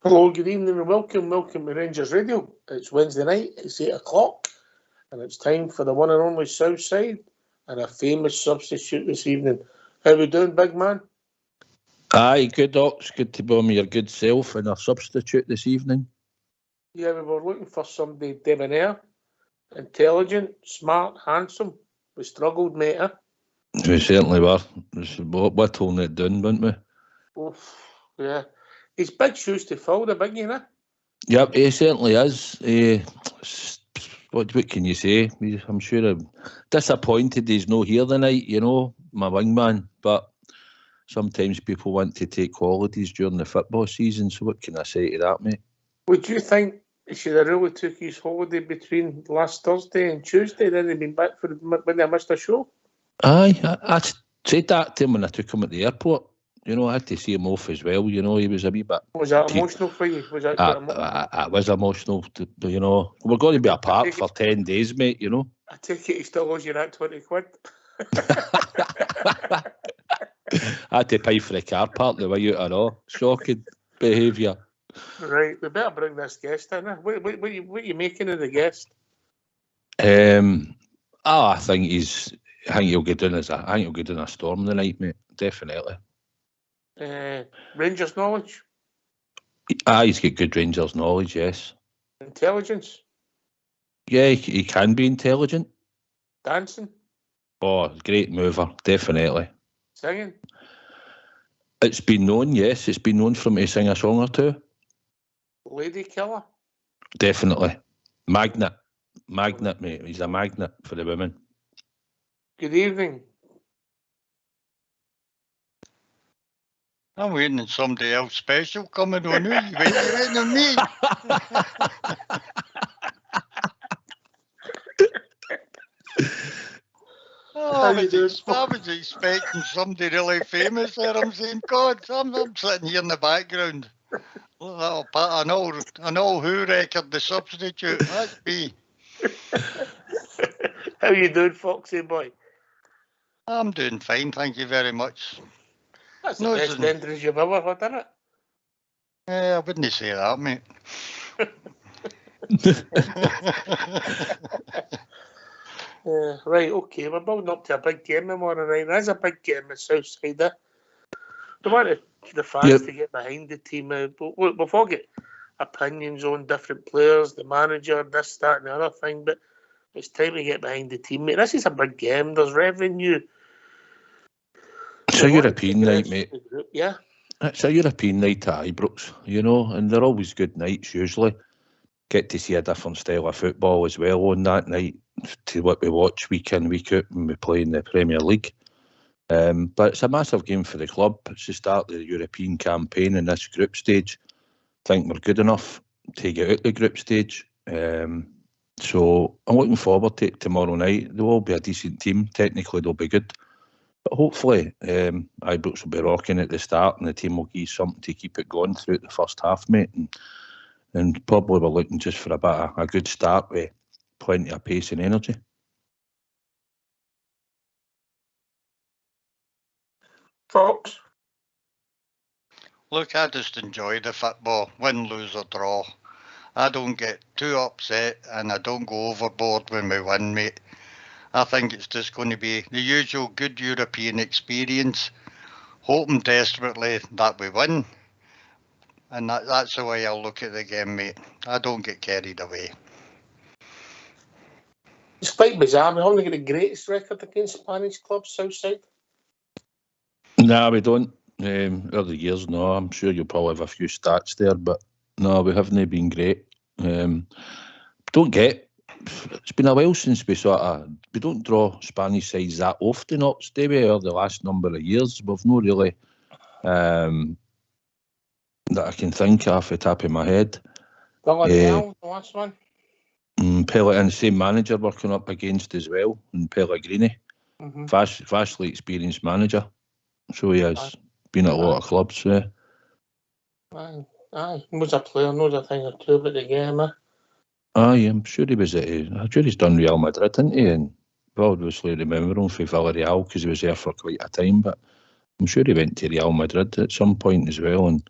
Hello, good evening and welcome to Rangers Radio. It's Wednesday night, it's 8 o'clock, and it's time for the one and only South Side and a famous substitute this evening. How we doing, big man? Aye, good Ox, good to be on with your good self and a substitute this evening. Yeah, we were looking for somebody debonair, intelligent, smart, handsome. We struggled, mate. We certainly were. We're holding it down, weren't we? Oof, yeah. He's big shoes to fill, the big, you know? Yep, he certainly is. What can you say? I'm sure I'm disappointed he's not here tonight, you know, my wingman. But sometimes people want to take holidays during the football season, so what can I say to that, mate? Would you think he should have really took his holiday between last Thursday and Tuesday, then he'd been back for when they missed a show? Aye, I said that to him when I took him at the airport. You know, I had to see him off as well. You know, he was a wee bit... Was that emotional for you? Was that emotional? It was emotional, you know. We're going to be apart for 10 days, mate, you know. I take it he still owes you that 20 quid. I had to pay for the car park the way out and all. Shocking behaviour. Right, we better bring this guest in. What are you making of the guest? I think he'll get in a storm tonight, mate. Definitely. Rangers knowledge? He's got good Rangers knowledge, yes. Intelligence? Yeah, he can be intelligent. Dancing? Oh, great mover, definitely. Singing? It's been known, yes. It's been known for him to sing a song or two. Lady killer? Definitely. Magnet, mate. He's a magnet for the women. Good evening. I'm waiting on somebody else special coming on. Who are you waiting on me? I was expecting somebody really famous there. I'm saying, God, I'm sitting here in the background. An old Who record, the substitute. That's me. How you doing, Foxy boy? I'm doing fine, thank you very much. That's the best entrance you've ever had, isn't it? I wouldn't say that, mate. Right, okay, we're building up to a big game tomorrow night. There's a big game at Southside there. We want the fans to get behind the team. We've all got opinions on different players, the manager, this, that and the other thing, but it's time to get behind the team, mate. This is a big game. There's revenue. It's a European night, mate. Yeah. It's a European night at Ibrox, you know, and they're always good nights usually. Get to see a different style of football as well on that night to what we watch week in, week out when we play in the Premier League. But it's a massive game for the club. It's the start of the European campaign in this group stage. I think we're good enough to get out the group stage. So I'm looking forward to it tomorrow night. They will be a decent team. Technically, they'll be good. But hopefully, Ibrox will be rocking at the start and the team will give something to keep it going throughout the first half, mate. And probably we're looking just for a good start with plenty of pace and energy. Fox? Look, I just enjoy the football, win, lose or draw. I don't get too upset and I don't go overboard when we win, mate. I think it's just going to be the usual good European experience, hoping desperately that we win. And that's the way I'll look at the game, mate. I don't get carried away. It's quite bizarre. We haven't got the greatest record against Spanish clubs, Southside. No, we don't. Early years, no. I'm sure you'll probably have a few stats there, but no, we haven't been great. It's been a while since we don't draw Spanish sides that often, do we? Or the last number of years, we've not really that I can think of off the top of my head. The last one. And same manager working up against as well, and Pellegrini. Mm-hmm. Vastly experienced manager. So he has been at a lot of clubs. Yeah. Aye. He was a player, knows a thing or two about the game. Aye, I'm sure he's done Real Madrid, didn't he? And we obviously remember him for Villarreal because he was there for quite a time, but I'm sure he went to Real Madrid at some point as well. And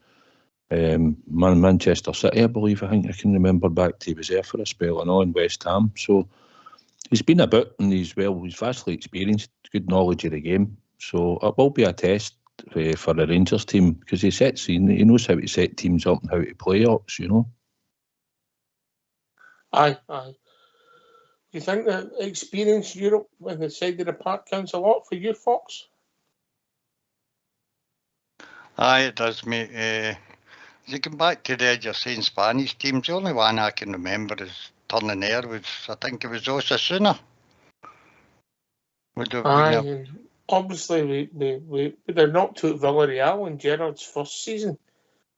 Manchester City, I believe. I think I can remember back to he was there for a spell and on West Ham. So he's been about, and he's vastly experienced, good knowledge of the game. So it will be a test for the Rangers team, because he knows how to set teams up and how to play ups, you know. Aye. Do you think that experience Europe on the side of the park counts a lot for you, Fox? Aye, it does, mate. You come back to the edge of saying Spanish teams, the only one I can remember is turning there I think it was Osasuna. Aye, obviously we they're knocked out Villarreal in Gerrard's first season.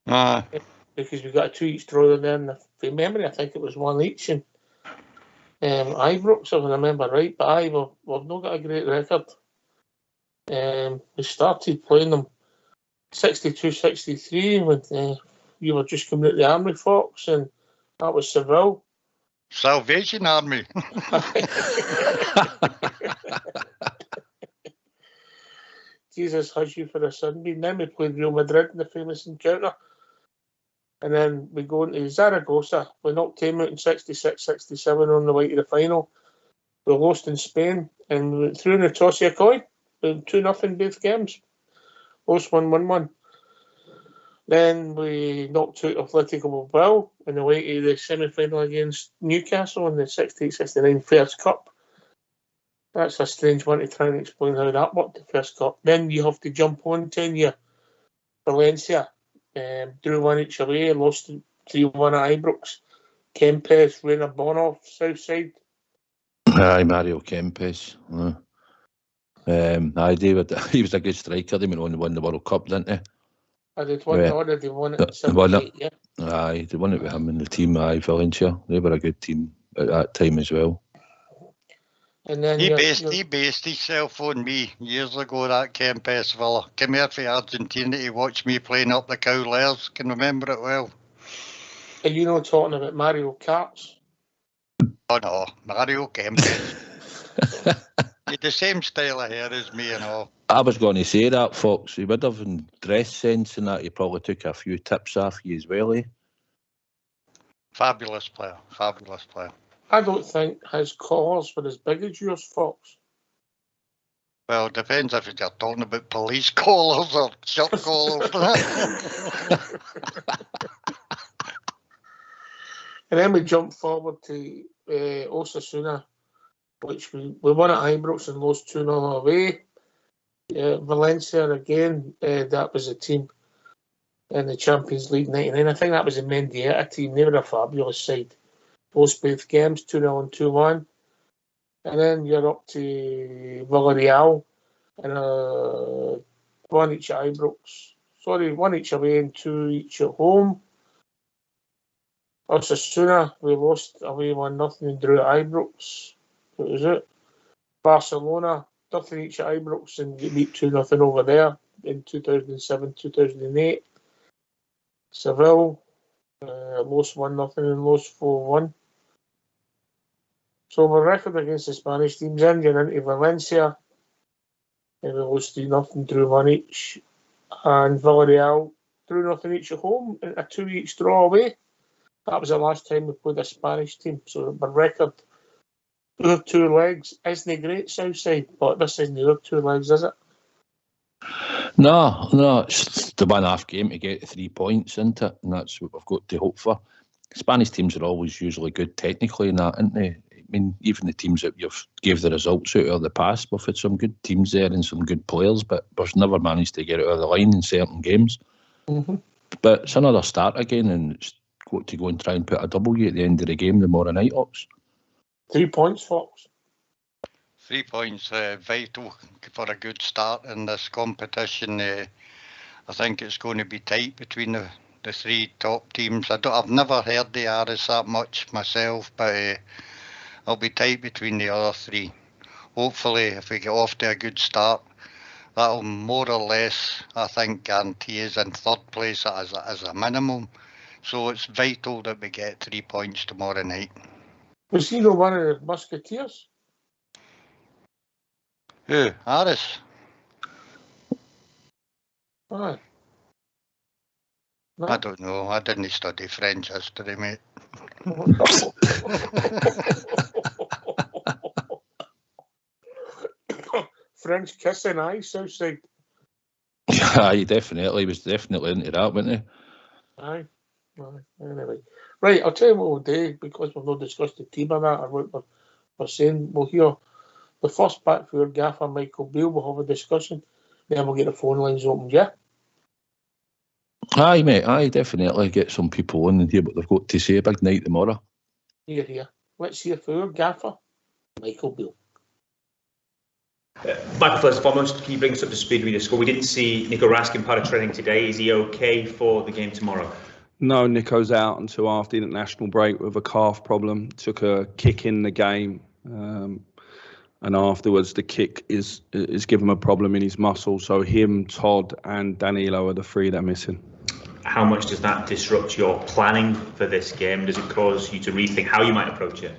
Because we got a 2 each draw there, and from memory I think it was 1 each. And Ibrox, if I remember right, but we've not got a great record. We started playing them 62-63 when you were just coming out of the army, Fox, and that was Seville. Salvation Army. Jesus has you for a sunbeam. Then we played Real Madrid in the famous encounter. And then we go into Zaragoza. We knocked them out in 66-67 on the way to the final. We lost in Spain, and we went through in the toss of a coin. We 2-0 both games. Lost 1-1-1. Then we knocked out Atletico Bilbao on the way to the semi-final against Newcastle in the 68-69 First Cup. That's a strange one to try and explain how that worked, the First Cup. Then you have to jump on 10-year Valencia. Drew 1 each away, lost 3-1 at Ibrox. Kempes, Rainer Bonhoff, Southside. Aye, Mario Kempes. Aye, David, he was a good striker. They went on to win the World Cup, didn't they? They'd already won it in 78, yeah. Aye, they won it with him in the team, Valencia. They were a good team at that time as well. And then he based himself on me years ago, that Kempes fella. Came here from Argentina to watch me playing up the Cowlairs. Can remember it well. Are you not talking about Mario Karts? Oh no, Mario Kempes. He had the same style of hair as me and all. I was going to say that, Fox. He would have in dress sense and that. He probably took a few tips off you as well, eh? Fabulous player. I don't think his collars were as big as yours, Fox. Well, it depends if you're talking about police collars or shirt collars. And then we jump forward to Osasuna, which we won at Ibrox and lost 2-0 away. Valencia again, that was a team in the Champions League 99. I think that was a Mendieta team. They were a fabulous side. Lost both games, 2-0 and 2-1. And then you're up to Villarreal and 1 each at Ibrox. 1 each away and 2 each at home. Osasuna, we lost away 1-0 and drew at Ibrox. What was it? Barcelona, 0 each at Ibrox and get beat 2-0 over there in 2007-2008. Seville, lost 1-0 and lost 4-1. So my record against the Spanish teams, then you're into Valencia, and we lost 3-0, drew 1 each. And Villarreal, 3-0 each at home, and a 2 each draw away. That was the last time we played a Spanish team. So my record, the 2 legs, isn't great, Southside, but this isn't the 2 legs, is it? No, it's the 1.5 game to get 3 points, isn't it? And that's what we've got to hope for. Spanish teams are always usually good technically in that, aren't they? I mean, even the teams that you've gave the results out of the past, we've had some good teams there and some good players, but we've never managed to get it out of the line in certain games. Mm-hmm. But it's another start again, and it's got to go and try and put a W at the end of the game tomorrow night, Ops. 3 points, Fox. 3 points, vital for a good start in this competition. I think it's going to be tight between the 3 top teams. I've never heard the Aris that much myself, but it'll be tight between the other 3. Hopefully, if we get off to a good start, that'll more or less, I think, guarantee us in 3rd place as a minimum. So it's vital that we get 3 points tomorrow night. Was he not one of the Musketeers? Who? Aris? Aye. No? I don't know. I didn't study French history, mate. French kissing, aye, Southside. Yeah, he was definitely into that, wasn't he? Aye. Anyway. Right, I'll tell you what we'll do, because we've not discussed the team or that, or what we're saying. We'll hear the first back for your gaffer, Michael Beale. We'll have a discussion. Then we'll get the phone lines opened, yeah? Aye, mate, aye, definitely get some people on and hear what they've got to say. A big night tomorrow. Here. Let's hear for your gaffer, Michael Beale. Michael, first and foremost, can you bring us up to speed with the score? We didn't see Nico Raskin part of training today. Is he okay for the game tomorrow? No, Nico's out until after the international break with a calf problem. Took a kick in the game, and afterwards the kick is given him a problem in his muscle. So him, Todd, and Danilo are the three that are missing. How much does that disrupt your planning for this game? Does it cause you to rethink how you might approach it?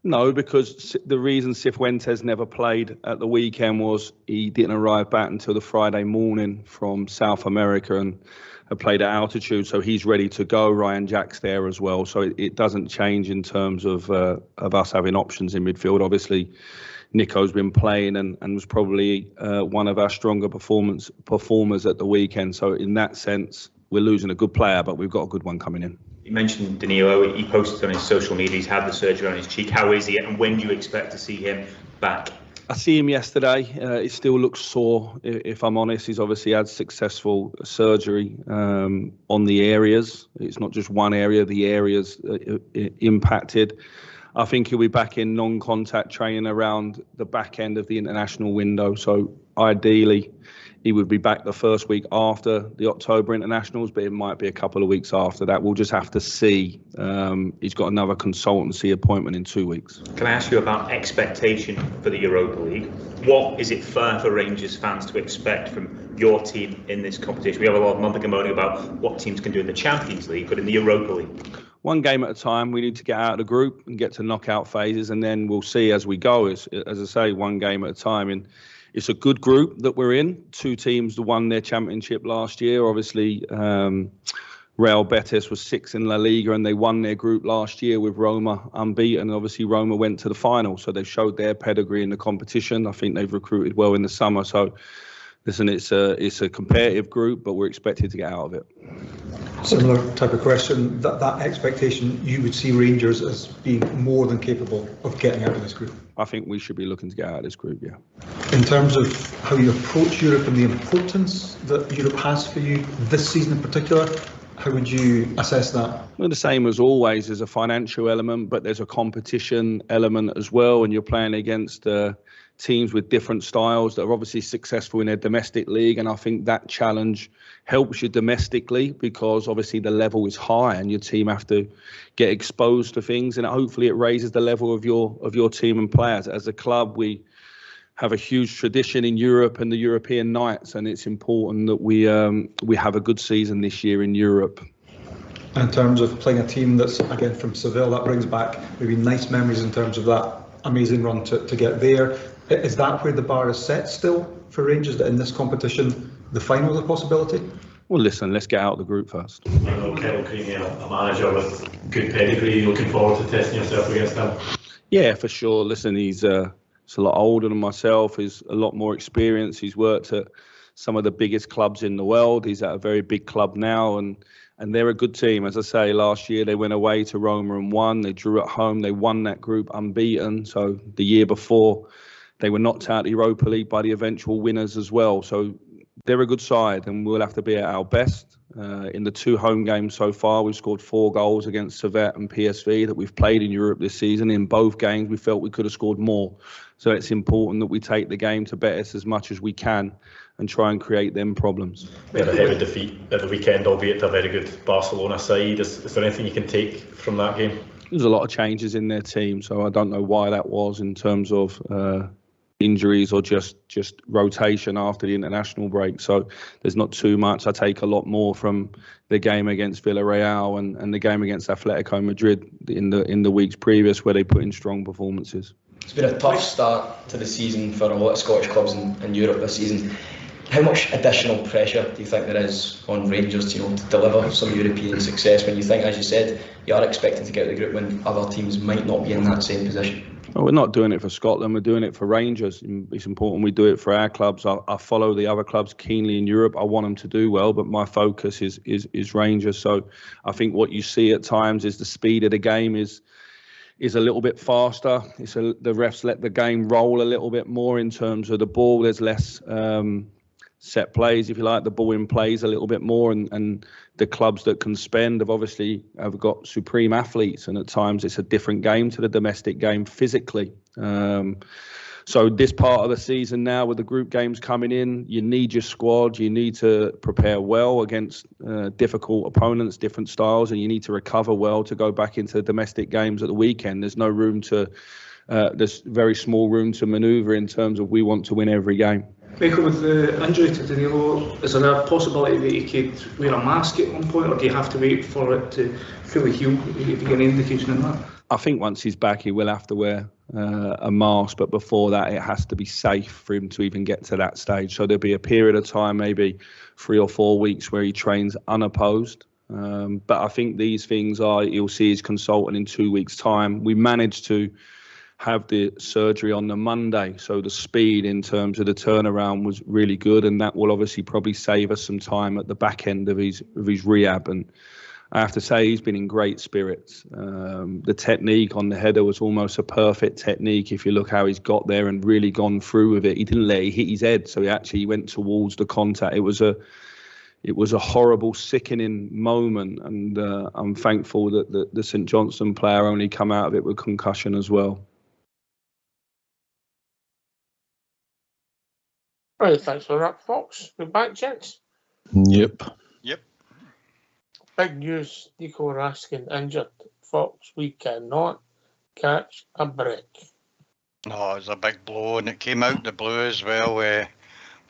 No, because the reason Cifuentes never played at the weekend was he didn't arrive back until the Friday morning from South America and had played at altitude, so he's ready to go. Ryan Jack's there as well, so it doesn't change in terms of us having options in midfield. Obviously, Nico's been playing and was probably one of our stronger performers at the weekend. So in that sense, we're losing a good player, but we've got a good one coming in. You mentioned Danilo. He posted on his social media he's had the surgery on his cheek. How is he, and when do you expect to see him back? I see him yesterday. He still looks sore, if I'm honest. He's obviously had successful surgery on the areas. It's not just one area, the areas impacted. I think he'll be back in non-contact training around the back end of the international window. So ideally, he would be back the first week after the October internationals, but it might be a couple of weeks after that. We'll just have to see. He's got another consultancy appointment in 2 weeks. Can I ask you about expectation for the Europa League? What is it fair for Rangers fans to expect from your team in this competition? We have a lot of mumble moaning about what teams can do in the Champions League, but in the Europa League? One game at a time. We need to get out of the group and get to knockout phases, and then we'll see as we go. As I say, one game at a time. And it's a good group that we're in. Two teams that won their championship last year. Obviously, Real Betis was 6th in La Liga and they won their group last year with Roma unbeaten. Obviously, Roma went to the final, so they've showed their pedigree in the competition. I think they've recruited well in the summer. So, listen, it's a competitive group, but we're expected to get out of it. Similar type of question, that expectation, you would see Rangers as being more than capable of getting out of this group? I think we should be looking to get out of this group, yeah. In terms of how you approach Europe and the importance that Europe has for you this season in particular, how would you assess that? Well, the same as always. There's a financial element, but there's a competition element as well, and you're playing against teams with different styles that are obviously successful in their domestic league, and I think that challenge helps you domestically because obviously the level is high and your team have to get exposed to things, and hopefully it raises the level of your team and players. As a club, we have a huge tradition in Europe and the European nights, and it's important that we have a good season this year in Europe. In terms of playing a team that's, again, from Seville, that brings back maybe nice memories in terms of that amazing run to get there. Is that where the bar is set still for Rangers, that in this competition the final is a possibility? Well, listen, let's get out of the group first. Kettle Creamy, a manager with good pedigree, looking forward to testing yourself against him? Yeah, for sure. Listen, he's a lot older than myself. He's a lot more experienced. He's worked at some of the biggest clubs in the world. He's at a very big club now, and they're a good team. As I say, last year they went away to Roma and won. They drew at home. They won that group unbeaten. So the year before, they were knocked out of the Europa League by the eventual winners as well. So they're a good side, and we'll have to be at our best. In the 2 home games so far, we've scored 4 goals against Servette and PSV that we've played in Europe this season. In both games, we felt we could have scored more. So it's important that we take the game to Betis as much as we can and try and create them problems. We had a heavy defeat at the weekend, albeit a very good Barcelona side. Is there anything you can take from that game? There's a lot of changes in their team, so I don't know why that was in terms of injuries or just rotation after the international break. So there's not too much. I take a lot more from the game against Villarreal and the game against Atletico Madrid in the weeks previous, where they put in strong performances. It's been a tough start to the season for a lot of Scottish clubs in Europe this season. How much additional pressure do you think there is on Rangers to deliver some European success when you think, as you said, you are expecting to get out of the group when other teams might not be in that same position? Well, we're not doing it for Scotland, we're doing it for Rangers. It's important we do it for our clubs. I follow the other clubs keenly in Europe. I want them to do well, but my focus is Rangers. So I think what you see at times is the speed of the game is a little bit faster. The refs let the game roll a little bit more in terms of the ball. There's less set plays, if you like. The ball in plays a little bit more, and the clubs that can spend have got supreme athletes, and at times it's a different game to the domestic game physically. So this part of the season now, with the group games coming in, you need your squad, you need to prepare well against difficult opponents, different styles, and you need to recover well to go back into the domestic games at the weekend. There's no room there's very small room to manoeuvre in terms of we want to win every game. Michael, with the injury to Danilo, is there a possibility that he could wear a mask at one point, or do you have to wait for it to fully heal? Have you got any indication on that? I think once he's back, he will have to wear a mask, but before that, it has to be safe for him to even get to that stage. So there'll be a period of time, maybe 3 or 4 weeks, where he trains unopposed. But I think these things you'll see his consultant in 2 weeks' time. We managed to have the surgery on the Monday, so the speed in terms of the turnaround was really good, and that will obviously probably save us some time at the back end of his rehab. And I have to say, he's been in great spirits. The technique on the header was almost a perfect technique. If you look how he's got there and really gone through with it, he didn't let it hit his head, so he actually went towards the contact. It was a horrible, sickening moment, and I'm thankful that the St Johnstone player only come out of it with concussion as well. Right, thanks for that, Fox. We're back, gents. Yep. Big news, Nico Raskin injured. Fox, we cannot catch a break. No, it was a big blow, and it came out the blue as well. We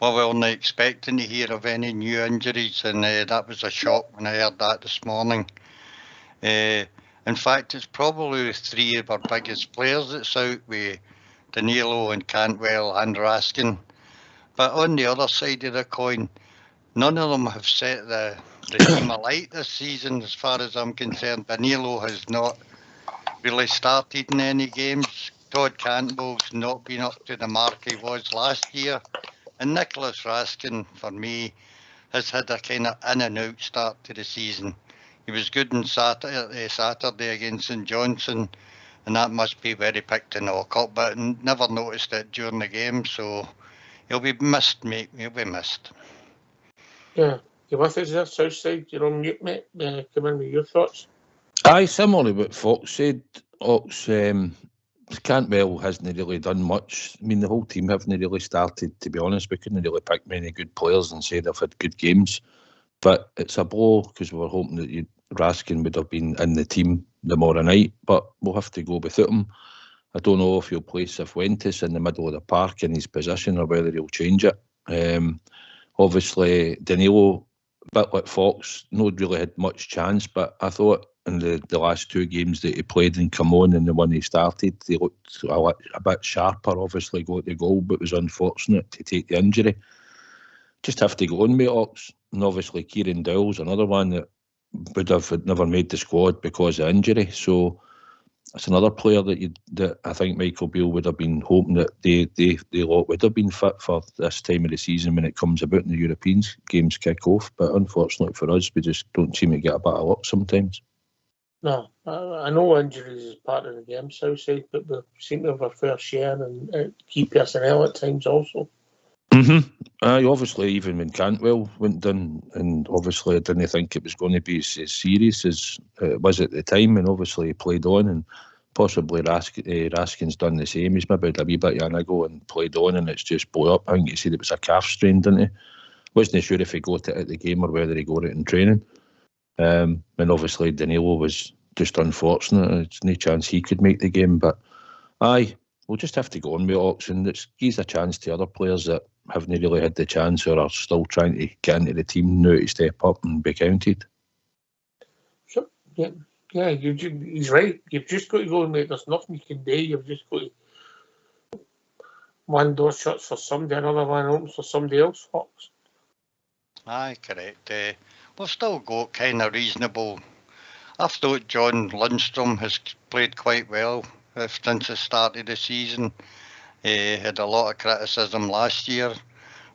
weren't expecting to hear of any new injuries, and that was a shock when I heard that this morning. In fact, it's probably 3 of our biggest players that's out, with Danilo and Cantwell and Raskin. But on the other side of the coin, none of them have set the team alight this season, as far as I'm concerned. Danilo has not really started in any games. Todd Cantwell's not been up to the mark he was last year. And Nicholas Raskin, for me, has had a kind of in and out start to the season. He was good on Saturday against St Johnstone, and that must be where he picked a knock-up, but never noticed it during the game, so he'll be missed, mate. He'll be missed. Yeah. You're with us there, Southside. You're on mute, mate. Come in with your thoughts. Aye, similarly what Fox said. Cantwell hasn't really done much. I mean, the whole team haven't really started, to be honest. We couldn't really pick many good players and say they've had good games. But it's a blow, because we were hoping that Raskin would have been in the team tomorrow night. But we'll have to go without him. I don't know if he'll play Cifuentes in the middle of the park in his position, or whether he'll change it. Obviously, Danilo, a bit like Fox, not really had much chance, but I thought in the last 2 games that he played and come on, and the one he started, he looked a bit sharper. Obviously got the goal, but was unfortunate to take the injury. Just have to go on with Ox. And obviously Kieran Dowell's another one that would have never made the squad because of injury. So it's another player that I think Michael Beale would have been hoping that they lot would have been fit for this time of the season when it comes about and the European games kick off. But unfortunately for us, we just don't seem to get a bit of luck sometimes. No, I know injuries is part of the game, Southside, but we seem to have a fair share, and key personnel at times also. Obviously, even when Cantwell went down, and obviously I didn't think it was going to be as serious as it was at the time, and obviously he played on, and possibly Raskin's done the same. He's maybe had a wee bit of an ago and played on, and it's just blew up. I think he said it was a calf strain, didn't he? Wasn't sure if he got it at the game or whether he got it in training. And obviously Danilo was just unfortunate. There's no chance he could make the game, but aye, we'll just have to go on with Ox, and it gives a chance to other players that haven't really had the chance or are still trying to get into the team now to step up and be counted. Sure. Yeah, he's right. You've just got to go, mate. There's nothing you can do. You've just got to one door shuts for somebody, another one opens for somebody else, Fox. Aye, correct. We've still got kind of reasonable. I've thought John Lundstrom has played quite well since the start of the season. He had a lot of criticism last year,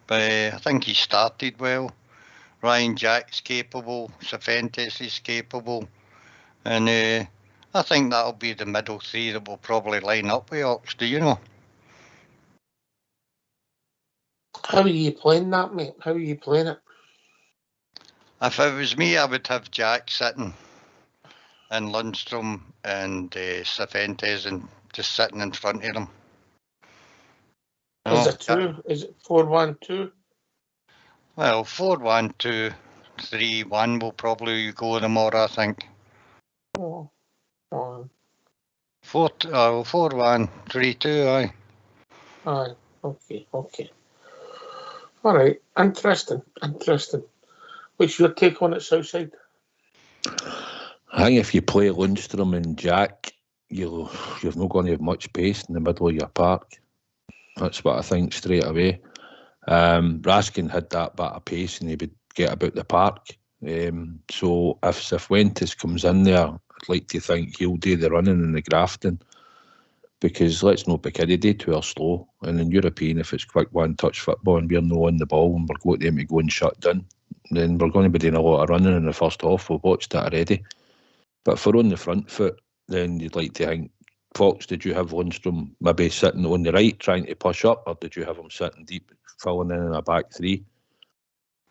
but I think he started well. Ryan Jack's capable, Cervantes is capable, and I think that'll be the middle three that will probably line up with Ox. Do you know? How are you playing that, mate? How are you playing it? If it was me, I would have Jack sitting and Lundstrom and Cervantes and just sitting in front of them. Is it two? Is it 4-1-2? Well, 4-1-2-3-1 will probably go tomorrow, I think. Oh. 4-1-3-2, aye. Aye, okay. All right, interesting. What's your take on it, Southside? I think if you play Lundstrom and Jack, you're not going to have much pace in the middle of your park. That's what I think straight away. Raskin had that bit of pace and he would get about the park. So if Cifuentes comes in there, I'd like to think he'll do the running and the grafting, because let's not be kidded, they two are slow. And in European, if it's quick one-touch football and we're not on the ball and we're going to them to go and shut down, then we're going to be doing a lot of running in the first half. We've watched that already. But if we're on the front foot, then you'd like to think, Fox, did you have Lundstrom maybe sitting on the right trying to push up, or did you have him sitting deep, filling in a back three?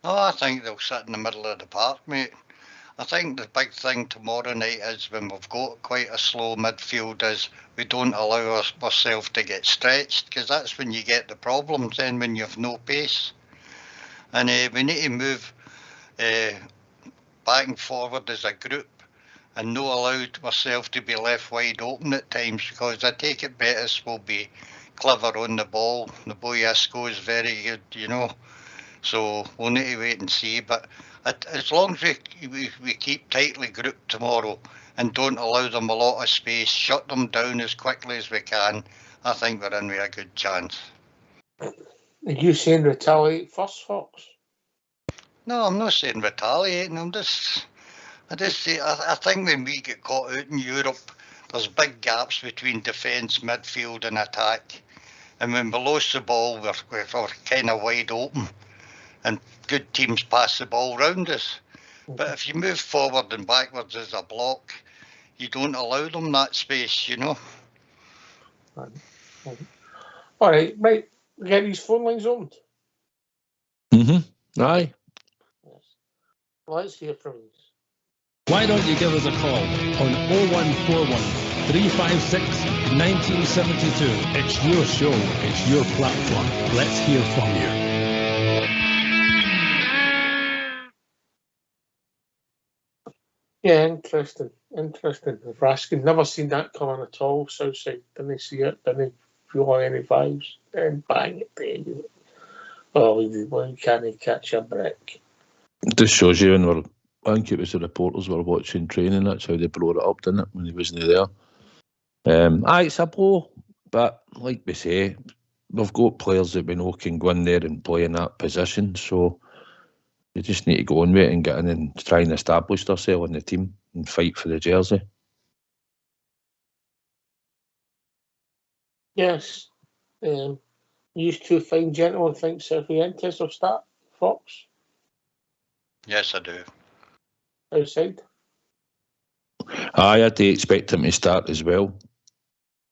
Oh, I think they'll sit in the middle of the park, mate. I think the big thing tomorrow night is, when we've got quite a slow midfield, is we don't allow ourselves to get stretched, because that's when you get the problems then, when you have no pace. And we need to move back and forward as a group and not allow ourselves to be left wide open at times, because I take it Betis will be clever on the ball. The boy Isco is very good, you know. So we'll need to wait and see. But as long as we keep tightly grouped tomorrow and don't allow them a lot of space, shut them down as quickly as we can, I think we're in with a good chance. Are you saying retaliate first, Fox? No, I'm not saying retaliating. I think when we get caught out in Europe, there's big gaps between defence, midfield and attack. And when we lost the ball, we're kind of wide open. And good teams pass the ball round us. But if you move forward and backwards as a block, you don't allow them that space, you know. All right, get these phone lines opened. Aye. Yes. Let's hear from you. Why don't you give us a call on 0141 356 1972. It's your show, it's your platform. Let's hear from you. Yeah, interesting. Raskin, never seen that coming at all. Southside, didn't see it, didn't feel any vibes, and bang it there. Oh, we can't catch a break. This shows you I think it was the reporters were watching training, that's how they brought it up, didn't it, when he wasn't there. Aye, it's a blow, but like we say, we've got players that we know can go in there and play in that position, so you just need to go on with it and get in and try and establish ourselves in the team and fight for the jersey. Yes. You two fine gentlemen think Cervantes will start, Fox? Yes, I do. Outside? Aye, I do expect him to start as well.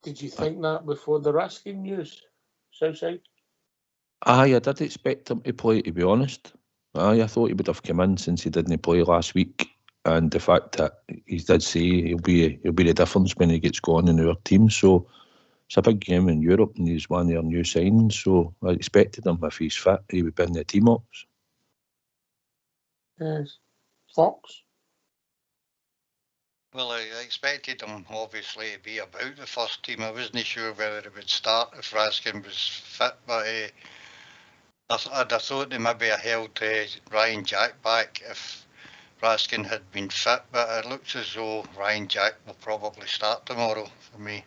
Did you think that before the Raskin news, Southside? Aye, I did expect him to play, to be honest. Aye, I thought he would have come in since he didn't play last week, and the fact that he did say he'll be the difference when he gets going in our team. So it's a big game in Europe, and he's one of our new signings. So I expected him, if he's fit, he would be in the team ups. Yes. Fox? Well, I expected him, obviously, to be about the first team. I wasn't sure whether he would start if Raskin was fit, but I'd have thought they maybe have held Ryan Jack back if Raskin had been fit, but it looks as though Ryan Jack will probably start tomorrow for me.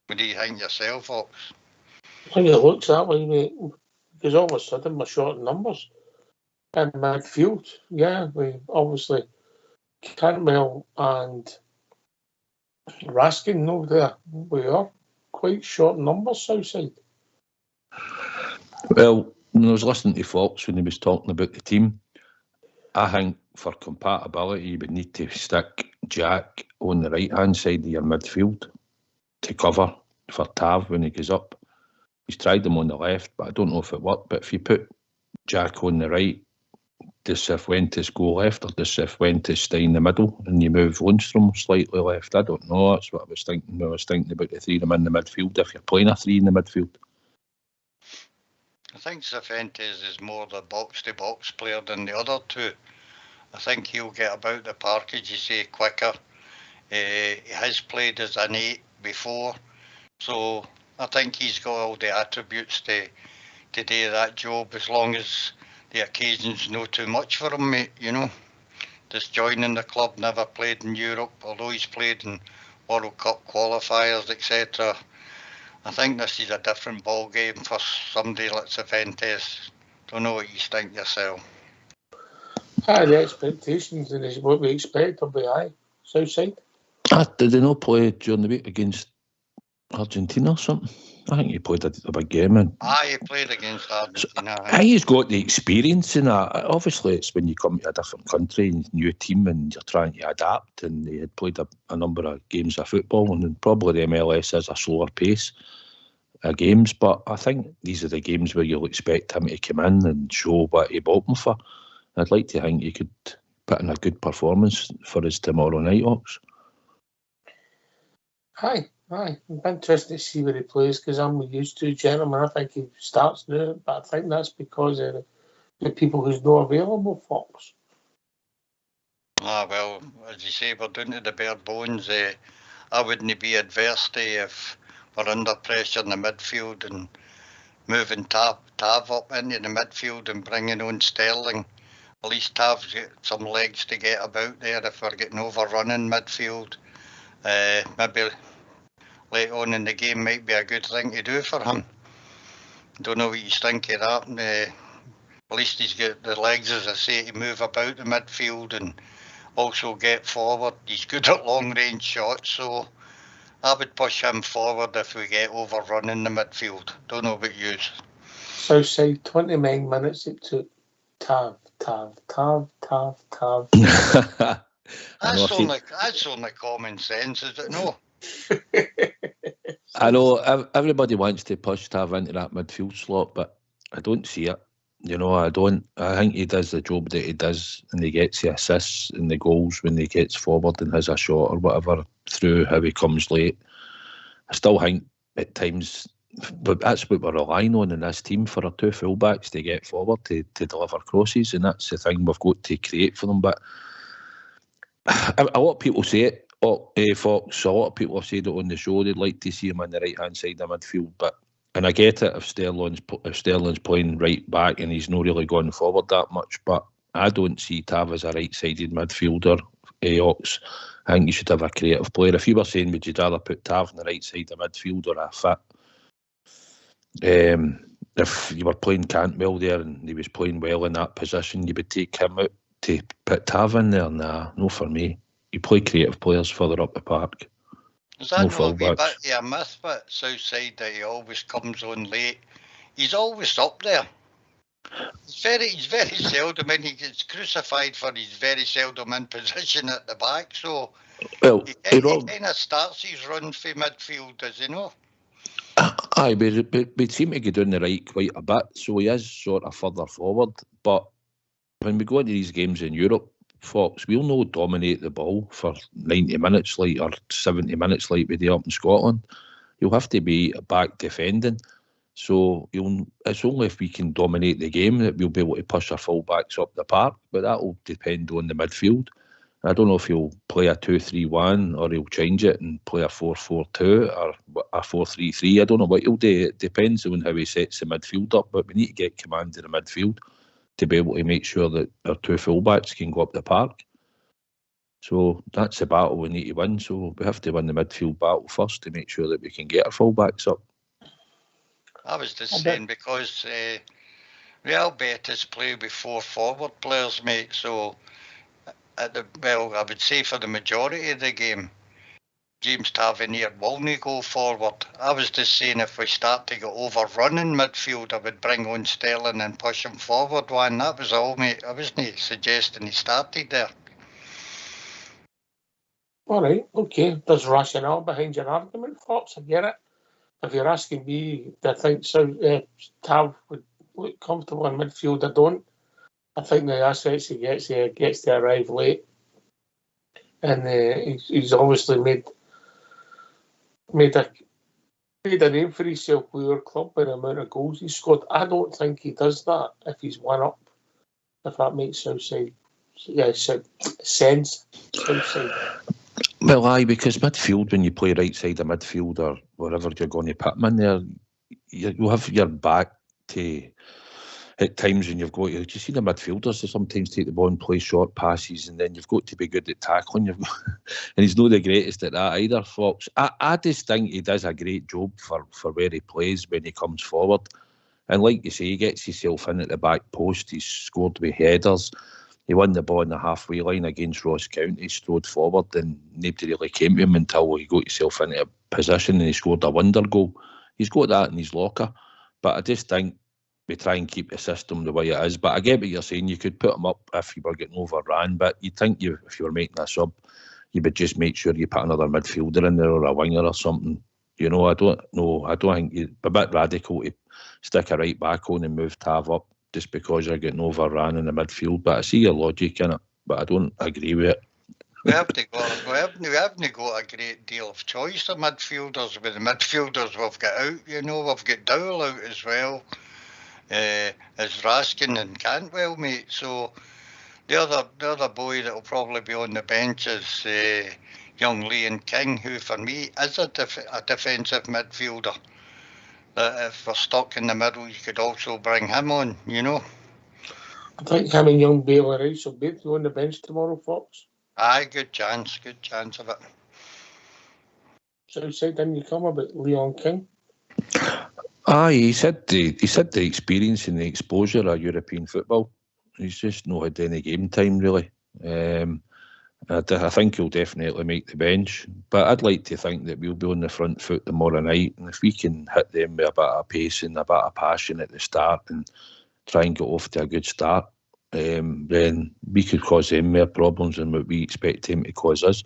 What do you think yourself, Fox? I think it looks that way, mate, because all of a sudden we're short in numbers in midfield. Yeah, we obviously Cantwell and Raskin know there. We are quite short in numbers, Southside. Well, when I was listening to Fox when he was talking about the team, I think for compatibility you would need to stick Jack on the right-hand side of your midfield to cover for Tav when he goes up. He's tried him on the left, but I don't know if it worked. But if you put Jack on the right, does Cifuentes go left or does Cifuentes stay in the middle and you move Lundstrom slightly left? I don't know. That's what I was thinking. I was thinking about the three of them in the midfield if you're playing a three in the midfield. I think Cifuentes is more the box-to-box player than the other two. I think he'll get about the park, as you say, quicker. He has played as an 8 before, so I think he's got all the attributes to do that job, as long as the occasion's no too much for him, mate, you know. Just joining the club, never played in Europe, although he's played in World Cup qualifiers, etc. I think this is a different ball game for somebody like Cifuentes. Don't know what you think yourself. The expectations and what we expect will be high. Southside. Did they not play during the week against Argentina or something? I think he played a big game. He played against Argentina. So, I think he's got the experience in that. Obviously, it's when you come to a different country, new team, and you're trying to adapt. And he had played a number of games of football, and probably the MLS is a slower pace of games. But I think these are the games where you'll expect him to come in and show what he bought him for. I'd like to think he could put in a good performance for us tomorrow night, Ox. Aye. I'm interested to see where he plays because I'm used to gentlemen. I think he starts now, but I think that's because of the people who's not available, Fox. Well, as you say, we're down to the bare bones. I wouldn't be adverse to if we're under pressure in the midfield and moving Tav up into the midfield and bringing on Sterling. At least Tav's got some legs to get about there if we're getting overrun in midfield. Maybe late on in the game might be a good thing to do for him. Don't know what you think of that. At least he's got the legs, as I say, to move about the midfield and also get forward. He's good at long range shots, so I would push him forward if we get overrun in the midfield. Don't know about you. Southside, 29 minutes it took. Tav. That's only common sense, is it no? I know everybody wants to push Tav into that midfield slot, but I don't see it. You know, I don't. I think he does the job that he does, and he gets the assists and the goals when he gets forward and has a shot or whatever through how he comes late. I still think at times, but that's what we're relying on in this team for our two fullbacks to get forward to deliver crosses, and that's the thing we've got to create for them. But a lot of people say it. Fox, a lot of people have said it on the show. They'd like to see him on the right hand side of midfield, and I get it if Sterling's playing right back and he's not really going forward that much. But I don't see Tav as a right-sided midfielder. Ox, I think you should have a creative player. If you were saying, would you rather put Tav on the right side of midfield or a fit? If you were playing Cantwell there and he was playing well in that position, you would take him out to put Tav in there. Nah, no for me. You play creative players further up the park. Is that no a wee bit of a myth, but Southside, that he always comes on late? He's always up there. He's very seldom in. He gets crucified for he's very seldom in position at the back. So he kind of starts his run for midfield, does he not? Aye, we seem to get down the right quite a bit, so he is sort of further forward. But when we go into these games in Europe, Fox, we'll not dominate the ball for 90 minutes or 70 minutes like we do up in Scotland. You'll have to be back defending. So it's only if we can dominate the game that we'll be able to push our full-backs up the park, but that will depend on the midfield. I don't know if he'll play a 2-3-1 or he'll change it and play a 4-4-2 or a 4-3-3. I don't know what he'll do. It depends on how he sets the midfield up, but we need to get command of the midfield to be able to make sure that our two fullbacks can go up the park. So that's the battle we need to win. So we have to win the midfield battle first to make sure that we can get our full-backs up. I was just saying because Real Betis play with 4 forward players, mate. So I would say for the majority of the game, James Tavernier will not go forward. I was just saying if we start to get overrun in midfield, I would bring on Sterling and push him forward one. That was all, mate. I wasn't suggesting he started there. All right, okay. There's rationale behind your argument, Fox. I get it. If you're asking me, do I think Tav would look comfortable in midfield? I don't. I think the assets he gets to arrive late, and he's obviously made a name for himself with our club by the amount of goals he scored. I don't think he does that if he's one up. If that makes sense. Well, aye, because midfield, when you play right side of midfield or wherever you're going to put him in there, you'll have your back to at times when you've got to. You see the midfielders, they sometimes take the ball and play short passes, and then you've got to be good at tackling. And he's not the greatest at that either, Fox. I just think he does a great job for where he plays when he comes forward. And like you say, he gets himself in at the back post. He's scored with headers. He won the ball in the halfway line against Ross County, strode forward, and nobody really came to him until he got himself into a position and he scored a wonder goal. He's got that in his locker. But I just think we try and keep the system the way it is. But I get what you're saying. You could put him up if you were getting overran, but you'd think if you were making a sub, you would just make sure you put another midfielder in there or a winger or something. You know, I don't know. I don't think it's a bit radical to stick a right back on and move Tav up just because you're getting overran in the midfield. But I see your logic in it, but I don't agree with it. We haven't got a great deal of choice of midfielders. With the midfielders we've got out, you know, we've got Dowell out as well, as Raskin and Cantwell, mate. So the other boy that will probably be on the bench is young Liam King, who for me is a defensive midfielder. If we're stuck in the middle, you could also bring him on, you know. I think him and young Baylor Rice will both be on the bench tomorrow, Fox. Aye, good chance of it. Southside, didn't you come about Leon King? Aye, he said the experience and the exposure of European football. He's just not had any game time, really. I think he'll definitely make the bench, but I'd like to think that we'll be on the front foot tomorrow night, and if we can hit them with a bit of pace and a bit of passion at the start and try and get off to a good start, then we could cause them more problems than what we expect them to cause us.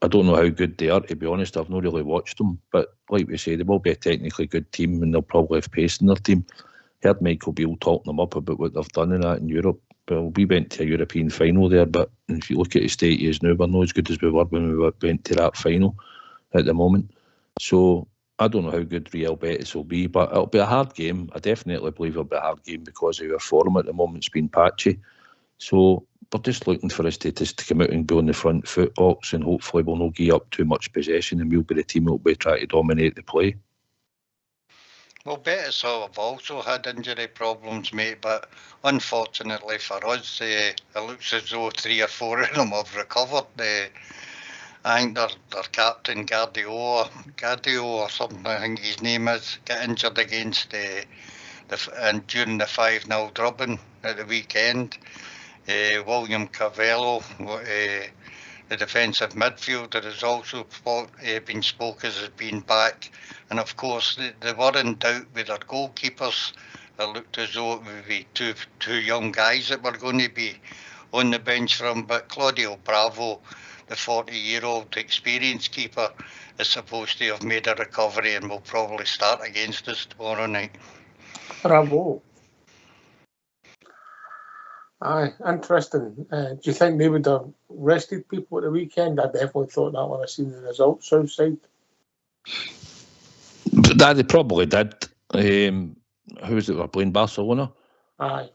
I don't know how good they are, to be honest. I've not really watched them, but like we say, they will be a technically good team and they'll probably have pace in their team. Heard Michael Beale talking them up about what they've done in that in Europe. Well, we went to a European final there, but if you look at the state he is now, we're not as good as we were when we went to that final at the moment. So I don't know how good Real Betis will be, but it'll be a hard game. I definitely believe it'll be a hard game because of our form at the moment's been patchy. So we're just looking for us to come out and be on the front foot, Ox, and hopefully we'll not give up too much possession and we'll be the team that will be trying to dominate the play. Well, Betis have also had injury problems, mate, but unfortunately for us, it looks as though 3 or 4 of them have recovered. I think their captain, Gardio or something, I think his name is, got injured against and during the 5-0 drubbing at the weekend. William Carvello, the defensive midfielder, has also been spoken as being back. And of course, they were in doubt with their goalkeepers. It looked as though it would be two young guys that were going to be on the bench for him. But Claudio Bravo, the 40-year-old experienced keeper, is supposed to have made a recovery and will probably start against us tomorrow night. Bravo. Aye, interesting. Do you think they would have rested people at the weekend? I definitely thought that when I seen the results outside. They probably did. Who was it? We're playing Barcelona. Aye.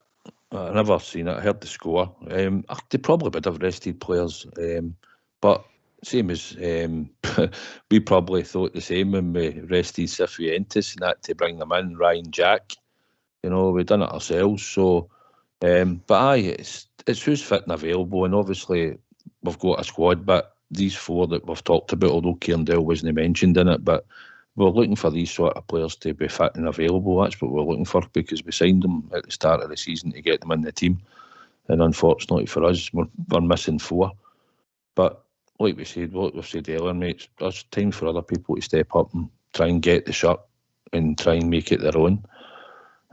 I never seen it. I heard the score. They probably would have rested players, but same as we probably thought the same when we rested Cifuentes and that to bring them in. Ryan Jack, you know, we done it ourselves. So, but aye, it's who's fit and available, and obviously we've got a squad, but these four that we've talked about, although Cairndale wasn't mentioned in it, but we're looking for these sort of players to be fit and available. That's what we're looking for, because we signed them at the start of the season to get them in the team. And unfortunately for us, we're missing four. But like we said, what we've said earlier, mate, there's time for other people to step up and try and get the shirt and try and make it their own.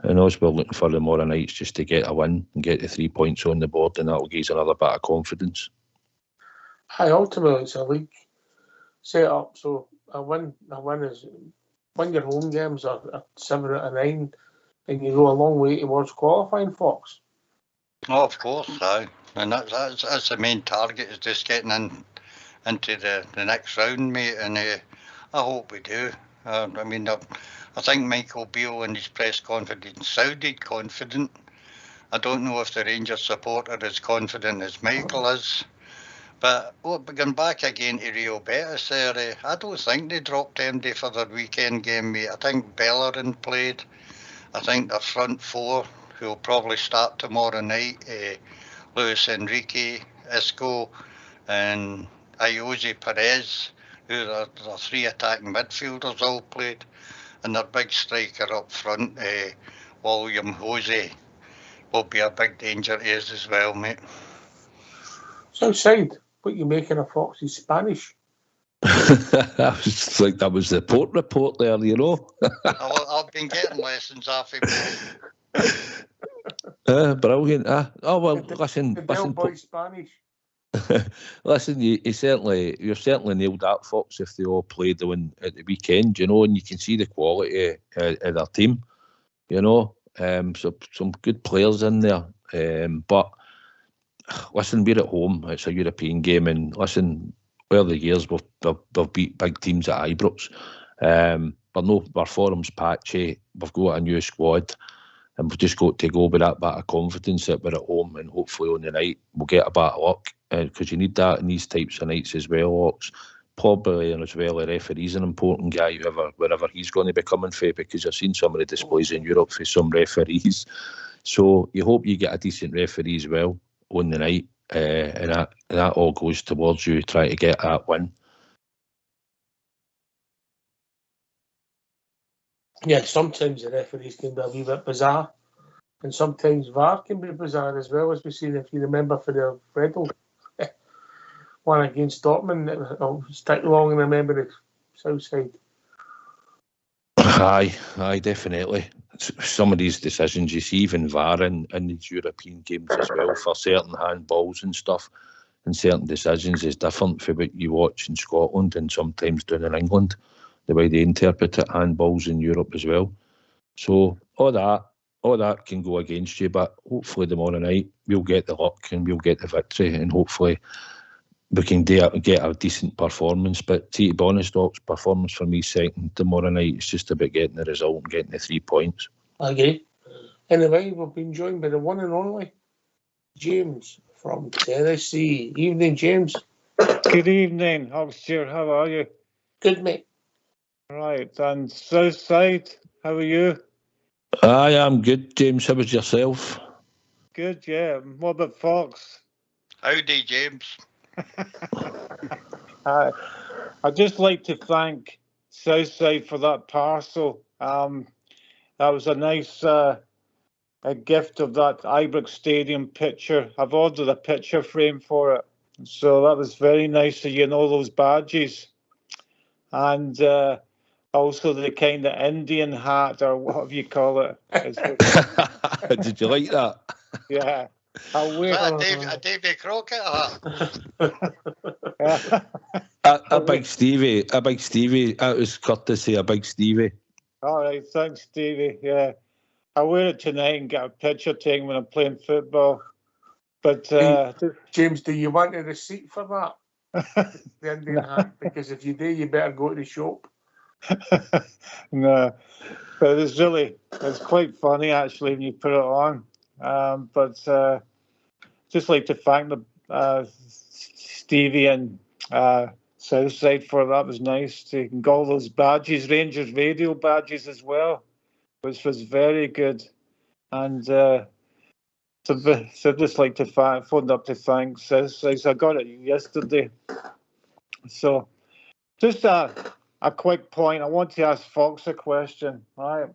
And also we're looking for tomorrow nights just to get a win and get the 3 points on the board, and that'll give us another bit of confidence. Ultimately, it's a league set up, so a win is win your home games are 7 out of 9, and you go a long way towards qualifying, Fox. Oh, of course, aye. And that's the main target, is just getting into the next round, mate, and I hope we do. I think Michael Beale in his press conference sounded confident. I don't know if the Rangers supporter is confident as Michael is. But going back again to Rio Betis there, I don't think they dropped MD for their weekend game, mate. I think Bellerin played. I think their front four, who will probably start tomorrow night, Luis Enrique, Isco, and Ayoze Perez, who are the three attacking midfielders, all played. And their big striker up front, William Jose, will be a big danger to us as well, mate. Southside, what you making of Fox's Spanish? I was like, that was the port report there, you know. I've been getting lessons off him. Brilliant. Listen, boy Spanish. Listen, you've certainly nailed that, Fox. If they all played the one at the weekend, you know, and you can see the quality of their team, you know, so some good players in there. But listen, we're at home. It's a European game, and listen, over the years we've beat big teams at Ibrox. Our form's patchy. We've got a new squad, and we've just got to go with that bit of confidence that we're at home, and hopefully on the night we'll get a bit of luck, because you need that in these types of nights as well, Ox. Probably, and as well, a referee's an important guy, wherever he's going to be coming for, because I've seen some of the displays in Europe for some referees. So you hope you get a decent referee as well on the night, and that all goes towards you trying to get that win. Yeah, sometimes the referees can be a wee bit bizarre, and sometimes VAR can be bizarre as well, as we've seen, if you remember, for the Fredel one against Dortmund. I'll stick along in the memory, Southside. Aye, definitely. Some of these decisions you see, even VAR in these European games as well, for certain handballs and stuff, and certain decisions is different from what you watch in Scotland and sometimes down in England, the way they interpret it, handballs in Europe as well. So all that can go against you, but hopefully tomorrow night we'll get the luck and we'll get the victory, and hopefully we can get a decent performance. But to be honest, Doc's performance for me second tomorrow night. It's just about getting the result and getting the 3 points. I agree. Anyway, we've been joined by the one and only James from Tennessee. Evening, James. Good evening, Hogster. How are you? Good, mate. Right, and Southside, how are you? I am good, James. How was yourself? Good, yeah. What about Fox? Howdy, James. I'd just like to thank Southside for that parcel. That was a nice a gift of that Ibrox Stadium picture. I've ordered a picture frame for it, so that was very nice of you, and all those badges. And also the kind of Indian hat, or whatever you call it. Did you like that? Yeah. A Davy Crockett hat. a big Stevie. That was courtesy of Big Stevie. All right, thanks, Stevie. Yeah, I'll wear it tonight and get a picture taken when I'm playing football. But James, do you want a receipt for that? The Indian hat? Because if you do, you better go to the shop. No, but it's quite funny actually when you put it on. But just like to thank the Stevie and Southside for that. Was nice to get all those badges, Rangers Radio badges as well, which was very good. And So I'd just like to phone up to thank Sis. I got it yesterday. So just a quick point. I want to ask Fox a question, right?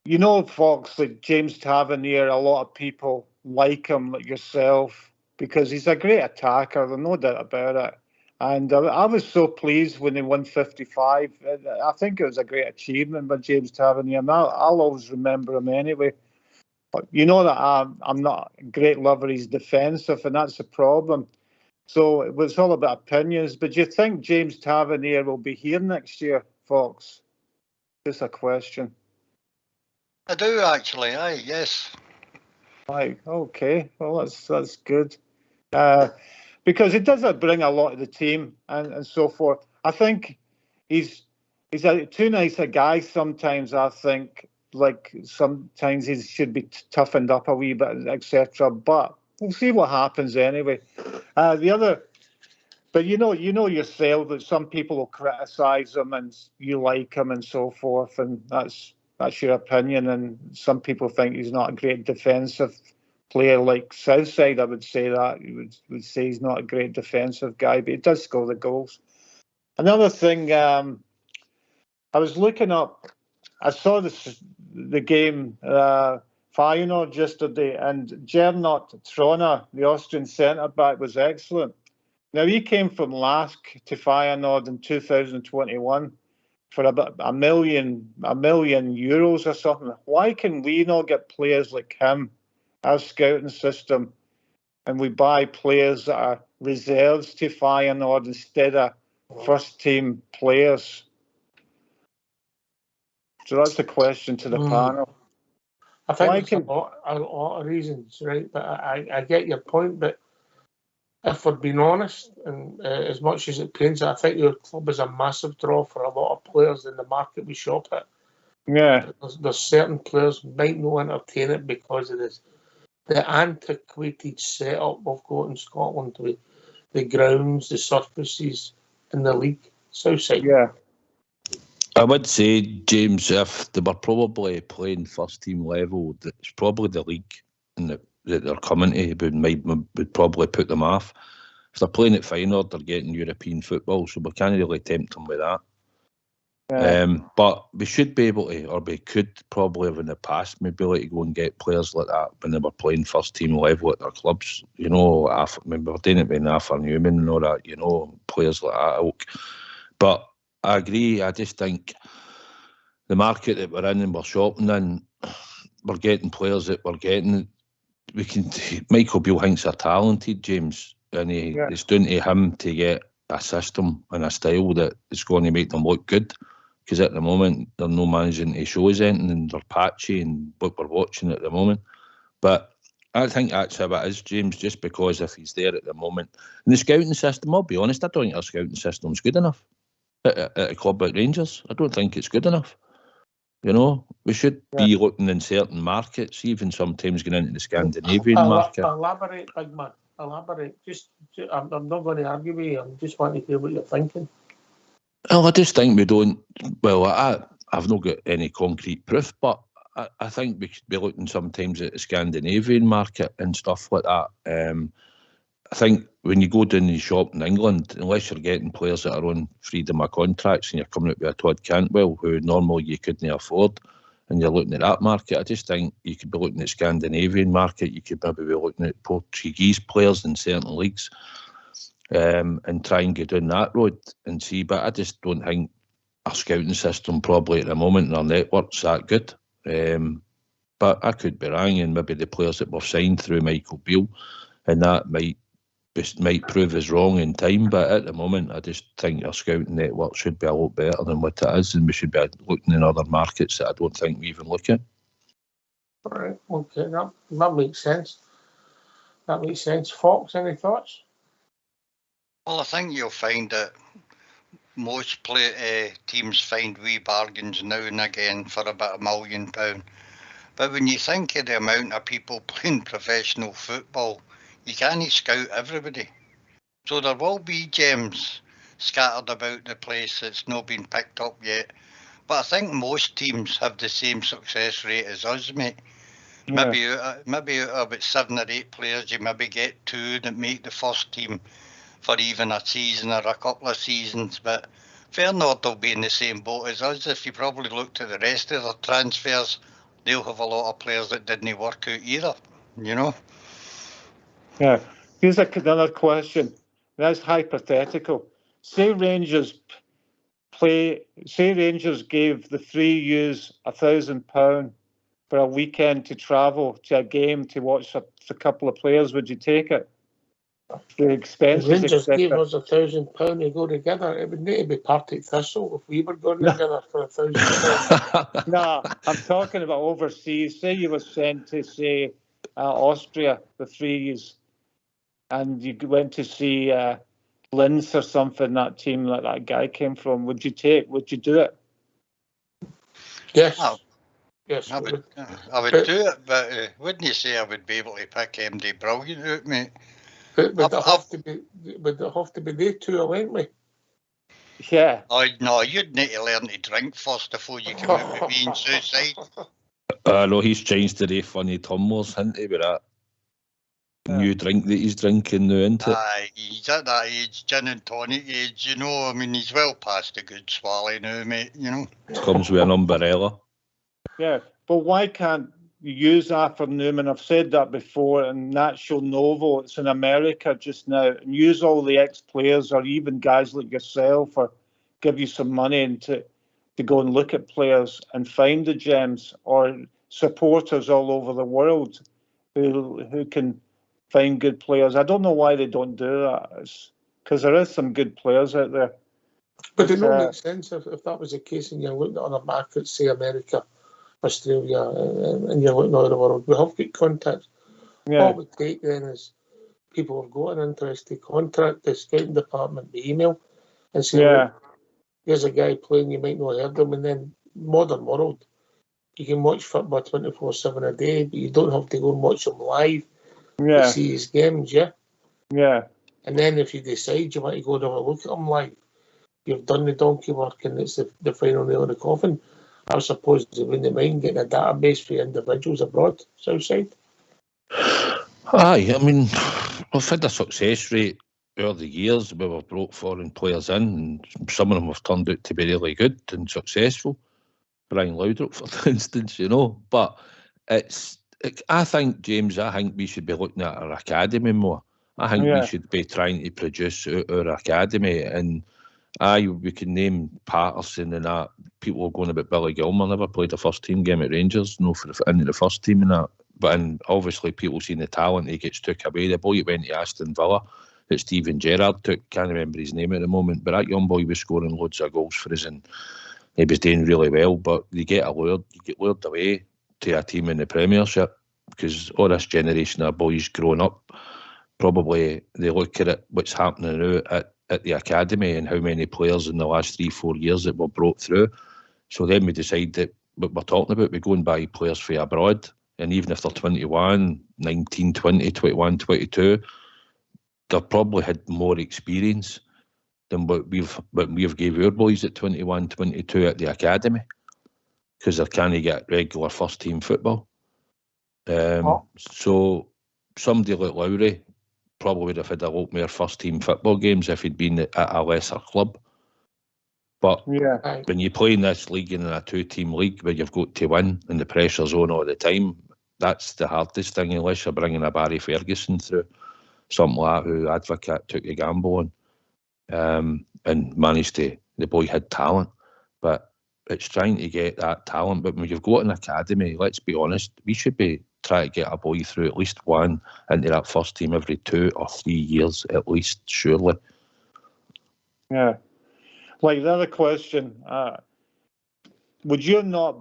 You know, Fox, like James Tavernier, a lot of people like him, like yourself, because he's a great attacker. There's no doubt about it. And I was so pleased when he won 55. I think it was a great achievement by James Tavernier, and I'll always remember him anyway. But you know that I'm not a great lover. He's defensive, and that's the problem. So it was all about opinions. But do you think James Tavernier will be here next year, Fox? Just a question. I do actually. Aye, yes. Right. Okay. Well, that's good. Because it does bring a lot to the team and so forth. I think he's too nice a guy sometimes. I think like sometimes he should be toughened up a wee bit, etc. But we'll see what happens anyway. But you know yourself that some people will criticise him and you like him and so forth, and that's your opinion. And some people think he's not a great defensive player like Southside. I would say that you would say he's not a great defensive guy, but he does score the goals. Another thing, I was looking up. I saw the game Feyenoord yesterday, and Gernot Trauner, the Austrian centre back, was excellent. Now, he came from LASK to Feyenoord in 2021 for about a million euros or something. Why can we not get players like him, our scouting system, and we buy players that are reserves to Feyenoord instead of first-team players? So that's the question to the panel. I think there's a lot of reasons, right? But I get your point, but if we're being honest, and as much as it pains, I think your club is a massive draw for a lot of players in the market we shop at. Yeah. There's certain players might not entertain it because of this, the antiquated setup we've got in Scotland with the grounds, the surfaces in the league. Southside. Yeah. I would say, James, if they were probably playing first team level, it's probably the league and that they're coming to would probably put them off. If they're playing at Feyenoord, they're getting European football, so we can't really tempt them with that. Yeah. But we should be able to, or we could probably have in the past maybe like to go and get players like that when they were playing first team level at their clubs. You know, I remember doing it with Arthur Newman and all that, you know, players like that. But I agree, I just think the market that we're in and we're shopping in, we're getting players that we're getting. Michael Beale thinks they're talented, James, and it's down to him to get a system and a style that is going to make them look good. Because at the moment, they're no managing to show us anything, and they're patchy and what we're watching at the moment. But I think that's how it is, James, just because if he's there at the moment. And the scouting system, I'll be honest, I don't think our scouting system's good enough at a club like Rangers. I don't think it's good enough. You know, we should be looking in certain markets, even sometimes going into the Scandinavian market. Elaborate, big man. Elaborate. I'm not going to argue with you. I'm just wanting to hear what you're thinking. Well, I just think we don't. Well, I've not got any concrete proof, but I think we should be looking sometimes at the Scandinavian market and stuff like that. I think when you go down the shop in England, unless you're getting players that are on freedom of contracts and you're coming out with a Todd Cantwell, who normally you couldn't afford, and you're looking at that market, I just think you could be looking at Scandinavian market. You could maybe be looking at Portuguese players in certain leagues, and try and get down that road and see. But I just don't think our scouting system probably at the moment and our network's that good. But I could be wrong, and maybe the players that we've signed through Michael Beale, and that might prove us wrong in time. But at the moment, I just think our scouting network should be a lot better than what it is, and we should be looking in other markets that I don't think we even look at. All right, okay, that makes sense. That makes sense. Fox, any thoughts? Well, I think you'll find that most teams find wee bargains now and again for about £1 million. But when you think of the amount of people playing professional football, you can't scout everybody. So there will be gems scattered about the place that's not been picked up yet. But I think most teams have the same success rate as us, mate. Yeah. Maybe out of about 7 or 8 players, you maybe get 2 that make the first team for even a season or a couple of seasons. But Feyenoord will be in the same boat as us. If you probably looked at the rest of their transfers, they'll have a lot of players that didn't work out either, you know? Yeah. Here's another question. That's hypothetical. Say Rangers gave the 3 U's £1,000 for a weekend to travel to a game to watch a couple of players. Would you take it? The expenses, Rangers etc. gave us £1,000 to go together. It would need to be Partick Thistle if we were going together for £1,000. No, I'm talking about overseas. Say you were sent to, say, Austria, the 3 U's, and you went to see Linz or something, that team that guy came from. Would you do it? Yes. Oh. Yes. I would do it, but wouldn't you say I would be able to pick MD Brilliant out, mate? Would it have to be they two, won't we? Yeah. No, you'd need to learn to drink first before you come out with me and suicide. No, he's changed to the funny tumblers, hasn't he, with that new drink that he's drinking now, isn't it? Aye, he's at that age, gin and tonic age, you know. I mean, he's well past a good swallow now, mate, you know. It comes with an umbrella. Yeah, but why can't you use that for Newman? I've said that before, and Nacho Novo, it's in America just now, and use all the ex-players or even guys like yourself, or give you some money and to go and look at players and find the gems, or supporters all over the world who can find good players. I don't know why they don't do that. It's because there is some good players out there. But it don't make sense if that was the case and you're looking at other markets, say America, Australia, and you're looking all over the world. We have got contacts. Yeah. What we take then is people have got an interest to contact the scouting department, the email, and say, look, here's a guy playing, you might not have heard of him. And then modern world, you can watch football 24/7 a day, but you don't have to go and watch him live to see his games, yeah? Yeah. And then if you decide you want to go and have a look at him live, you've done the donkey work and it's the final nail in the coffin. I suppose they wouldn't mind getting a database for individuals abroad, Southside. Aye, I mean, we've had a success rate over the years where we've brought foreign players in, and some of them have turned out to be really good and successful. Brian Laudrup, for instance, you know. But I think, James, we should be looking at our academy more. I think we should be trying to produce our academy, and we can name Patterson and that. People are going about Billy Gilmer, never played a first team game at Rangers, into the first team and that. But obviously people seen the talent, he gets took away. The boy that went to Aston Villa that Steven Gerrard took, can't remember his name at the moment, but that young boy was scoring loads of goals for us and he was doing really well. But you get lured away to a team in the Premiership because all this generation of boys growing up, probably they look at it, what's happening now at the academy and how many players in the last 3-4 years that were brought through. So then we decide that what we're talking about, we go and buy players for abroad, and even if they're 21, 19, 20, 21, 22, they've probably had more experience than what we've gave our boys at 21, 22 at the academy, because they can't get regular first team football. So somebody like Lowry probably would have had a lot more first team football games if he'd been at a lesser club. But when you play in this league and in a 2-team league where you've got to win and the pressure's on all the time, that's the hardest thing, unless you're bringing a Barry Ferguson through, something like that, who Advocate took a gamble on and managed to. The boy had talent, but it's trying to get that talent. But when you've got an academy, let's be honest, we should be trying to get a boy through at least one into that first team every 2 or 3 years at least, surely. Yeah. Like the other question, would you not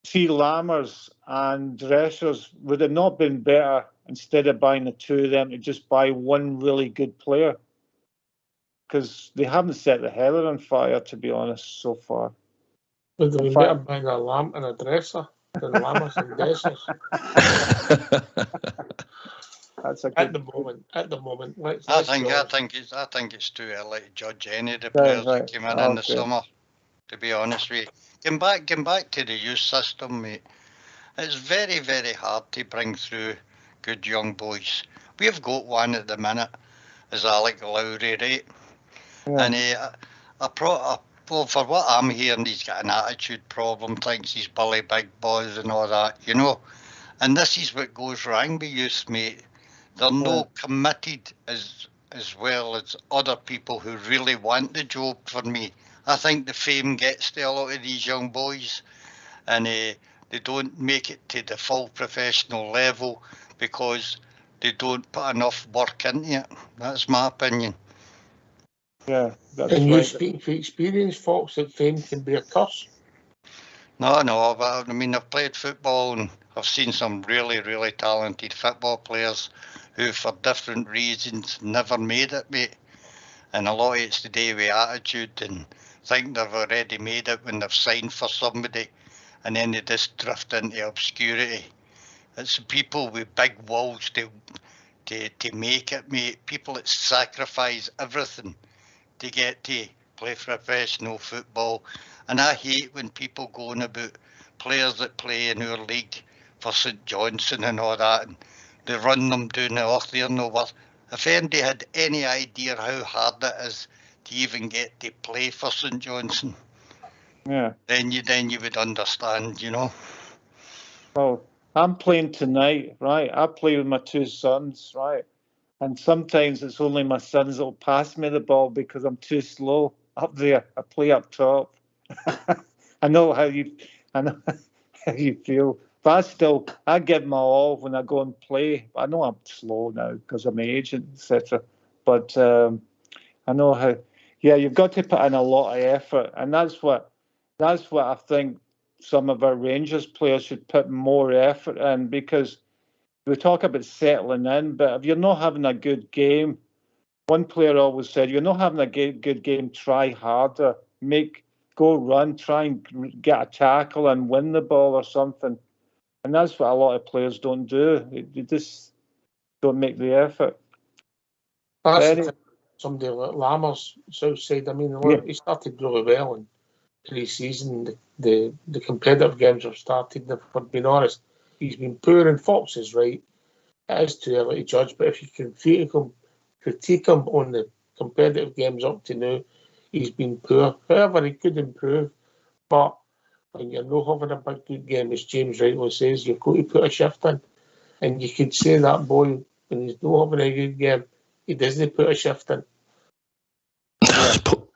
see Lammers and Dressers, would it not been better instead of buying the two of them to just buy one really good player? Because they haven't set the heather on fire, to be honest, so far. Would it be better buying a lamp and a dresser than Lammers and Dressers? That's a good at the moment. I think it's too early to judge any of the players that came in the summer, to be honest with you. Going back to the youth system, mate. It's very, very hard to bring through good young boys. We've got one at the minute, is Alec Lowry, right? Yeah. And well, for what I'm hearing, he's got an attitude problem, thinks he's Billy Big Boys and all that, you know. And this is what goes wrong with youth, mate. They're no committed as well as other people who really want the job. For me, I think the fame gets to a lot of these young boys, and they don't make it to the full professional level because they don't put enough work into it. That's my opinion. Yeah, that's and right. you speak from experience, folks, that fame can be a curse. No, but I mean, I've played football and I've seen some really, really talented football players who, for different reasons, never made it, mate. And a lot of it's to do with attitude and think they've already made it when they've signed for somebody, and then they just drift into obscurity. It's people with big walls to make it, mate. People that sacrifice everything to get to play professional football. And I hate when people go on about players that play in our league for St Johnstone and all that, and they run them down the earth there no worse. If anybody had any idea how hard it is to even get to play for St Johnstone, then you would understand, you know. Well, I'm playing tonight, right? I play with my two sons, right? And sometimes it's only my sons that'll pass me the ball because I'm too slow up there. I play up top. I know how you feel, but I give my all when I go and play. I know I'm slow now because of my age, etc. But I know how. Yeah, you've got to put in a lot of effort, and that's what I think some of our Rangers players should put more effort in, because we talk about settling in, but if you're not having a good game, one player always said, you're not having a good game, try harder, go run, try and get a tackle and win the ball or something. And that's what a lot of players don't do. They just don't make the effort. Somebody like Lammers, Southside, I mean, he started really well in pre-season. The competitive games have started. For being honest, he's been poor, and Fox is right. It is too early to judge, but if you can critique him on the competitive games up to now, he's been poor. However, he could improve. But when you're not having a big good game, as James rightly says, you've got to put a shift in. And you could say that boy, when he's not having a good game, he doesn't put a shift in.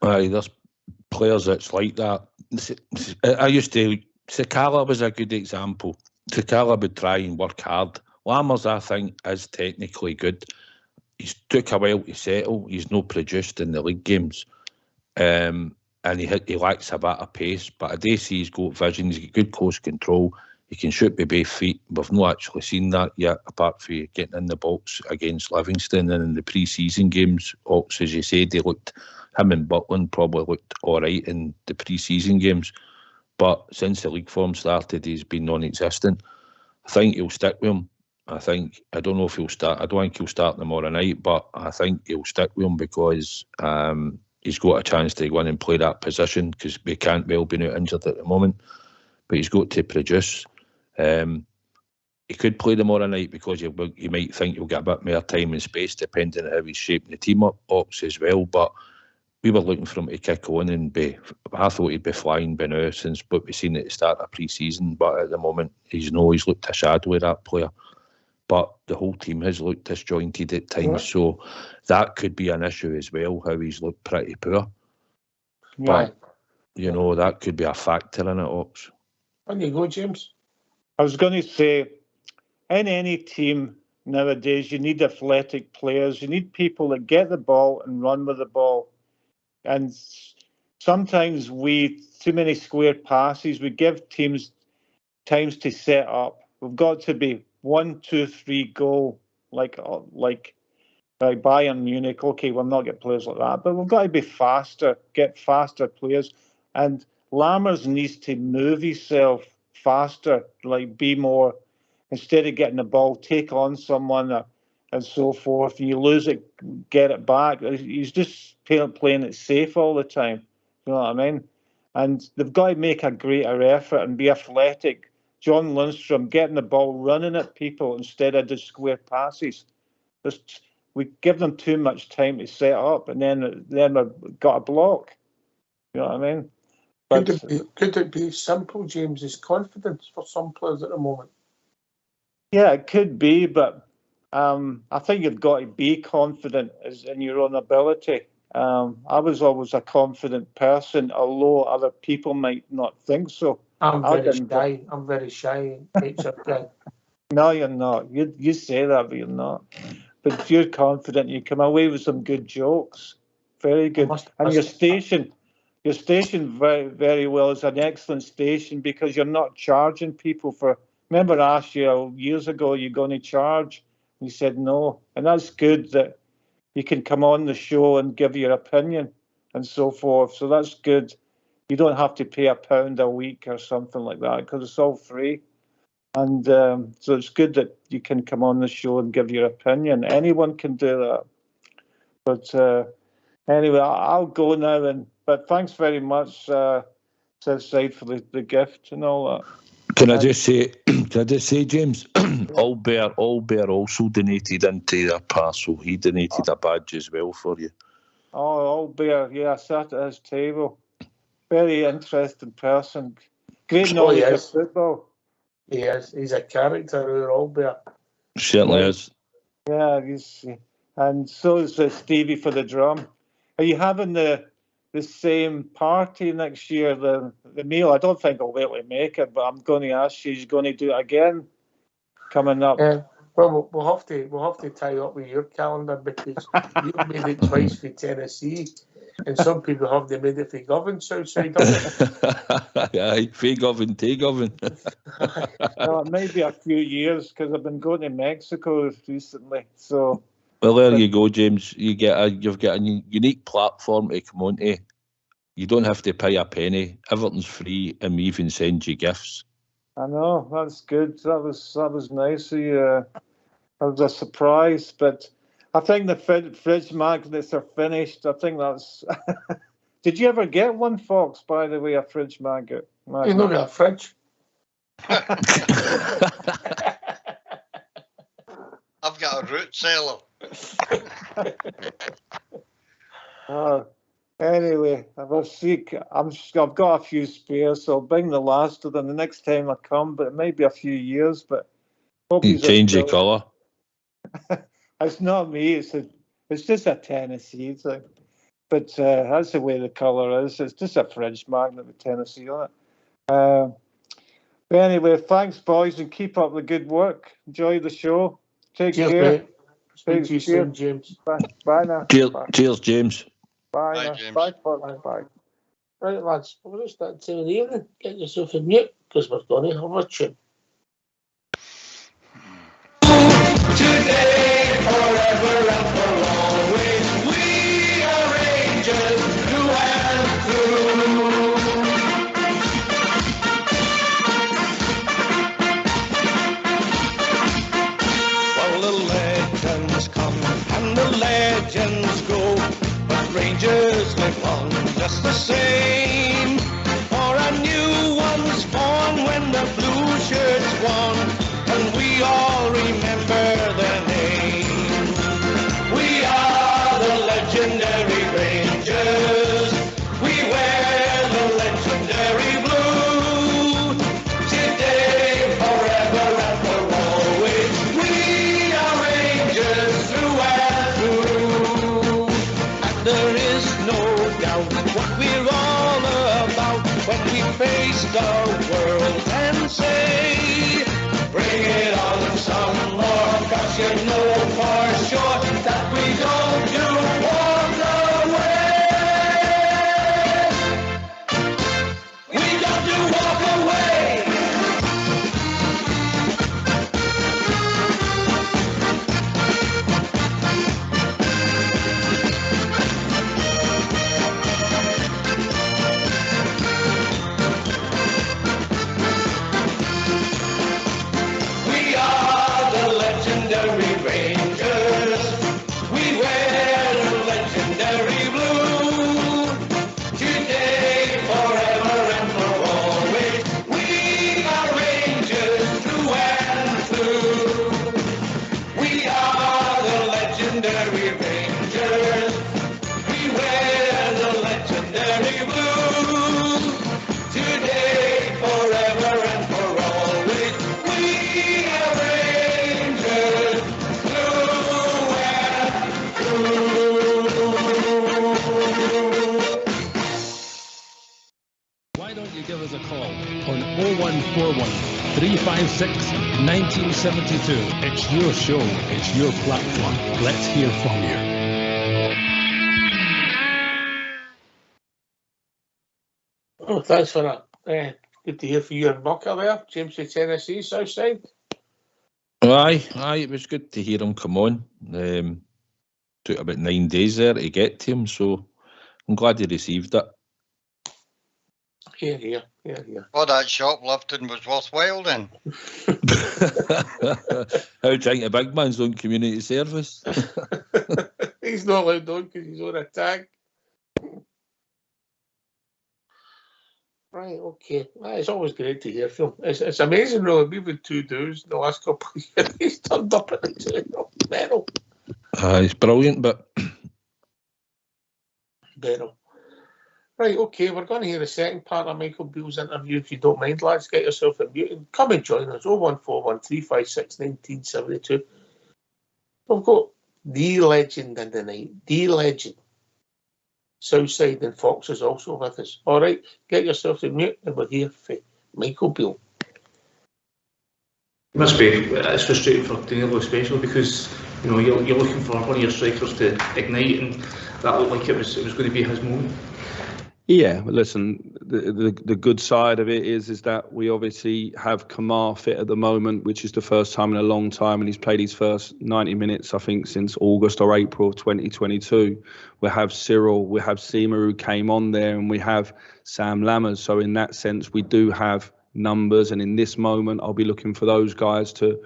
There's players that's like that. I used to. Sakala was a good example. Sakala would try and work hard. Lammers, I think, is technically good. He's took a while to settle. He's not produced in the league games, and he lacks a bit of pace. But I do see he's got vision. He's got good close control. He can shoot with both feet. We've not actually seen that yet, apart from getting in the box against Livingston and in the pre-season games. Ox, as you said, him and Butland probably looked all right in the pre-season games. But since the league form started, he's been non-existent. I think he'll stick with him. I don't know if he'll start. I don't think he'll start tomorrow night, but I think he'll stick with him because he's got a chance to go in and play that position, because we can't well be out injured at the moment. But he's got to produce. He could play tomorrow night because you might think you'll get a bit more time and space depending on how he's shaping the team up, Ox, as well. But we were looking for him to kick on and I thought he'd be flying by now since what we've seen at the start of pre-season. But at the moment, he's looked a shadow of that player. But the whole team has looked disjointed at times, so that could be an issue as well, how he's looked pretty poor. But, that could be a factor in it, Ox. On you go, James. I was going to say, in any team nowadays, you need athletic players. You need people that get the ball and run with the ball. And sometimes too many square passes, we give teams times to set up. We've got to be 1, 2, 3 goal, like Bayern Munich. Okay, we'll not get players like that, but we've got to be faster, get faster players. And Lammers needs to move himself faster, like be more, instead of getting the ball, take on someone and so forth. You lose it, get it back. He's just playing it safe all the time. You know what I mean? and they've got to make a greater effort and be athletic. John Lundstrom getting the ball running at people instead of just square passes. We give them too much time to set up, and then we've got a block. You know what I mean? But could it be simple, James, as confidence for some players at the moment? Yeah, it could be, but I think you've got to be confident in your own ability. I was always a confident person, although other people might not think so. I'm very shy. No, you're not. You say that, but you're not. But if you're confident, you come away with some good jokes. Very good. And your station very, very well is an excellent station because you're not charging people for. Remember, I asked you years ago, you're going to charge? You said no. And that's good that you can come on the show and give your opinion and so forth. So that's good. You don't have to pay £1 a week or something like that because it's all free. And so it's good that you can come on the show and give your opinion. Anyone can do that. But anyway, I'll go now. But thanks very much, Southside, for the gift and all that. Can I just say, James, Albert also donated into their parcel. He donated a badge as well for you. Oh, Albert, yeah, I sat at his table. Very interesting person. Great knowledge of football. He is. He's a character, Albert. Certainly is. Yeah, and so is Stevie for the drum. Are you having the same party next year, the meal? I don't think I'll be able to make it, but I'm going to ask you. He's going to do it again coming up. Well, we'll have to tie up with your calendar because you made it twice for Tennessee, and some people have made it for Govan, Southside. Aye, for Govan, take Govan. Well, it may be a few years because I've been going to Mexico recently. So. Well, there you go, James. You've got a unique platform to come on to. You don't have to pay a penny. Everything's free, and we even send you gifts. I know, that's good. That was nice of you. That was a surprise, but I think the fridge magnets are finished. I think that's. Did you ever get one, Fox? By the way, a fridge magnet. You know, got a fridge. I've got a root cellar. Anyway, I've got a few spares, so I'll bring the last of them the next time I come. But it may be a few years. But you change the colour. It's not me. It's just a Tennessee thing. But that's the way the colour is. It's just a fridge magnet with Tennessee on it. But anyway, thanks, boys, and keep up the good work. Enjoy the show. Take care. Mate. Speak to you soon, James. Bye now. Cheers, James. Bye, James. Bye. Right, lads, we're just at the time of the evening. Get yourself in mute because we're going to have a tune. Today, forever and for always, we are Rangers through and through. Well, the legends come and the legends go, but Rangers live on just the same. For a new one's born when the blue shirts won, and we all remember their name. We are the legendary Rangers. We wear the legendary blue. Today, forever and for always, we are Rangers through and through. And there is no doubt what we're all about when we face the world and say, bring it on some more, 'cause you know for sure that we don't do walk away. We don't do walk away. give us a call on 0141 356 1972. It's your show, it's your platform. Let's hear from you. Oh, thanks for that. Good to hear from you and Mucker there, James from Tennessee, Southside. Aye, it was good to hear him come on. Took about 9 days there to get to him, so I'm glad he received it. Yeah. Well, that shoplifting was worthwhile then. How do you think a big man's on community service? He's not allowed on because he's on a tag. Right, okay. It's always great to hear from him. It's amazing, really. We've been 2 dudes in the last couple of years. He's turned up at the medal. It's brilliant, but... Medal. Right, okay, we're going to hear the second part of Michael Beale's interview. If you don't mind, lads, get yourself unmuted. Come and join us, 0141 356 1972. We've got the legend in the night, the legend. Southside and Fox is also with us. All right, get yourself to mute and we're here for Michael Beale. It's frustrating for Danilo especially because you're looking for one of your strikers to ignite, and that looked like it was going to be his moment. Yeah, listen, the good side of it is that we obviously have Kamar fit at the moment, which is the first time in a long time, and he's played his first 90 minutes, I think, since August or April of 2022. We have Cyril, we have Seema who came on there, and we have Sam Lammers. So in that sense, we do have numbers, and in this moment, I'll be looking for those guys to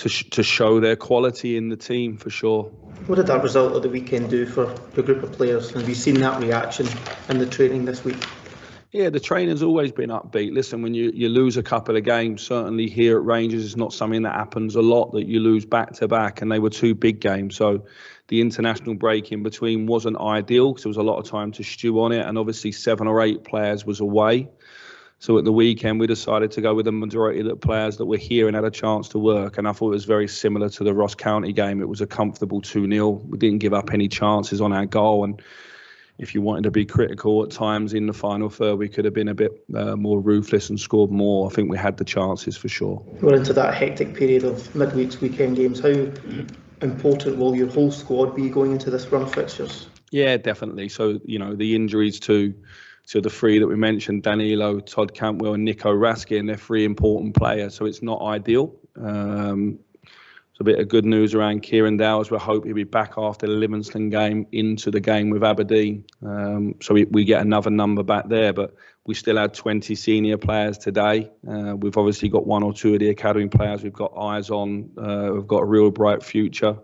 show their quality in the team for sure. What did that result of the weekend do for the group of players? Have you seen that reaction in the training this week? Yeah, the training's always been upbeat. Listen, when you lose a couple of games, certainly here at Rangers, it's not something that happens a lot, that you lose back to back, and they were 2 big games. So the international break in between wasn't ideal because there was a lot of time to stew on it, and obviously 7 or 8 players was away. So at the weekend, we decided to go with the majority of the players that were here and had a chance to work. And I thought it was very similar to the Ross County game. It was a comfortable 2-0. We didn't give up any chances on our goal. And if you wanted to be critical at times in the final third, we could have been a bit more ruthless and scored more. I think we had the chances for sure. We're into that hectic period of midweeks, weekend games. How important will your whole squad be going into this run of fixtures? Yeah, definitely. So, the injuries to the 3 that we mentioned, Danilo, Todd Cantwell and Nico Raskin, they're 3 important players, so it's not ideal. It's a bit of good news around Kieran Dowers. We hope he'll be back after the Livingston game into the game with Aberdeen. So we get another number back there, but we still had 20 senior players today. We've obviously got 1 or 2 of the academy players we've got eyes on. We've got a real bright future.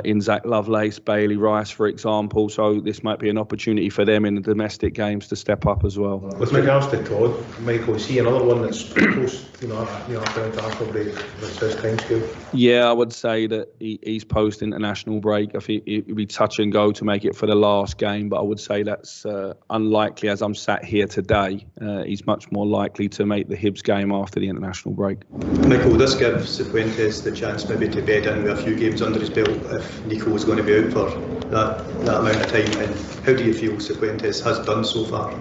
In Zach Lovelace, Bailey Rice, for example. So this might be an opportunity for them in the domestic games to step up as well. With regards to Todd, Michael, is he another one that's close, after international break with his timescale? Yeah, I would say that he's post-international break. I think it'd be touch and go to make it for the last game, but I would say that's unlikely as I'm sat here today. He's much more likely to make the Hibs game after the international break. Michael, this gives Cifuentes the chance maybe to bed in with a few games under his belt if Nico was going to be out for that amount of time. And how do you feel Cifuentes has done so far?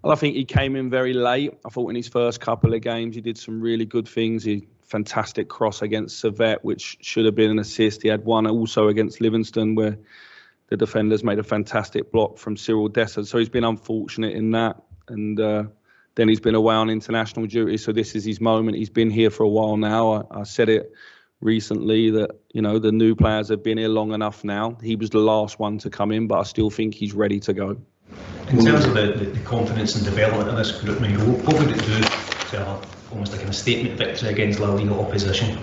Well, I think he came in very late. I thought in his first couple of games he did some really good things. Fantastic cross against Servette, which should have been an assist. He had one also against Livingston where the defenders made a fantastic block from Cyril Dessert. So he's been unfortunate in that. And then he's been away on international duty. So this is his moment. He's been here for a while now. I said it recently that, the new players have been here long enough now. He was the last one to come in, but I still think he's ready to go. In terms of the confidence and development of this group, what would it do to almost like a statement victory against La Liga opposition?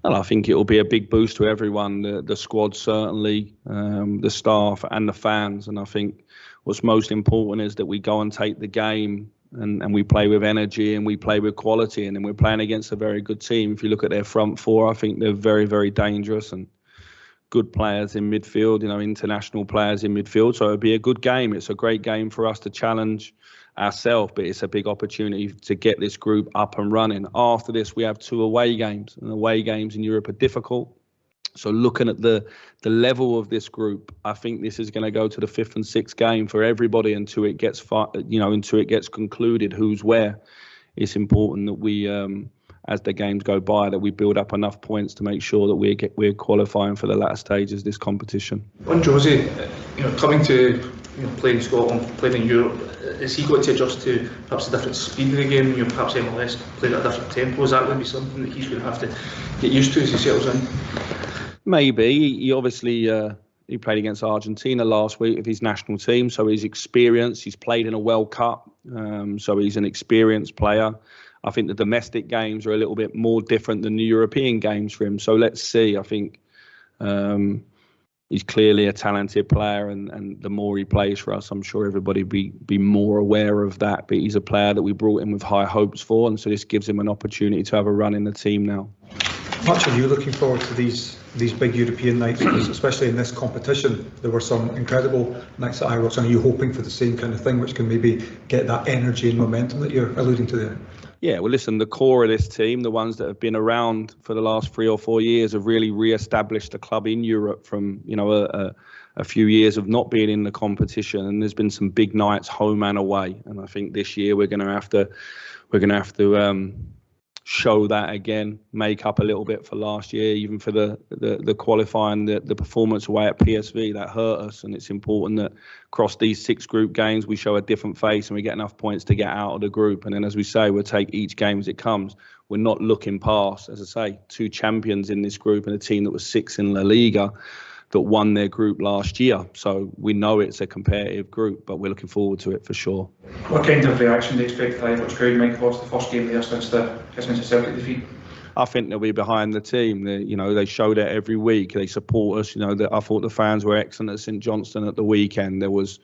Well, I think it will be a big boost to everyone, the squad certainly, the staff and the fans. And I think what's most important is that we go and take the game and we play with energy and we play with quality, and then we're playing against a very good team. If you look at their front 4, I think they're very, very dangerous and good players in midfield, international players in midfield. So it'll be a good game. It's a great game for us to challenge ourselves, but it's a big opportunity to get this group up and running. After this, we have 2 away games, and away games in Europe are difficult. So looking at the level of this group, I think this is going to go to the 5th and 6th game for everybody until it gets until it gets concluded who's where. It's important that we, as the games go by, that we build up enough points to make sure that we're qualifying for the latter stages of this competition. On Josie, coming to playing in Scotland, playing in Europe, is he going to adjust to perhaps a different speed of the game? Perhaps MLS playing at a different tempo. Is that going to be something that he's going to have to get used to as he settles in? Maybe. He obviously he played against Argentina last week with his national team, so he's experienced. He's played in a World Cup, so he's an experienced player. I think the domestic games are a little bit more different than the European games for him. So let's see. I think he's clearly a talented player, and the more he plays for us, I'm sure everybody be more aware of that. But he's a player that we brought in with high hopes for, and so this gives him an opportunity to have a run in the team now. Much are you looking forward to these big European nights, especially in this competition? There were some incredible nights at Ibrox, and are you hoping for the same kind of thing, which can maybe get that energy and momentum that you're alluding to there? Yeah, well, listen, the core of this team, the ones that have been around for the last 3 or 4 years, have really re-established the club in Europe from, a few years of not being in the competition. And there's been some big nights home and away. And I think this year we're going to have to show that again, make up a little bit for last year, even for the qualifying, the performance away at PSV that hurt us. And it's important that across these 6 group games we show a different face and we get enough points to get out of the group. And then, as we say, we'll take each game as it comes. We're not looking past, as I say, 2 champions in this group and a team that was 6 in La Liga that won their group last year. So we know it's a competitive group, but we're looking forward to it for sure. What kind of reaction do you expect the Ibrox crowd might cause the first game there since the Celtic defeat? I think they'll be behind the team. They show that every week. They support us. I thought the fans were excellent at St Johnstone at the weekend. There was,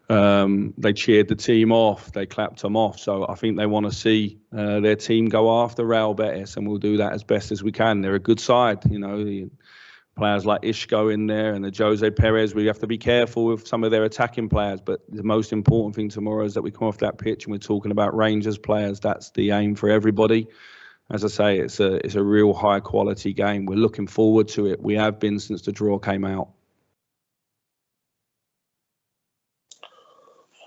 they cheered the team off. They clapped them off. So I think they want to see their team go after Real Betis, and we'll do that as best as we can. They're a good side. Players like Isco in there and the Jose Perez, we have to be careful with some of their attacking players. But the most important thing tomorrow is that we come off that pitch and we're talking about Rangers players. That's the aim for everybody. As I say, it's a real high quality game. We're looking forward to it. We have been since the draw came out.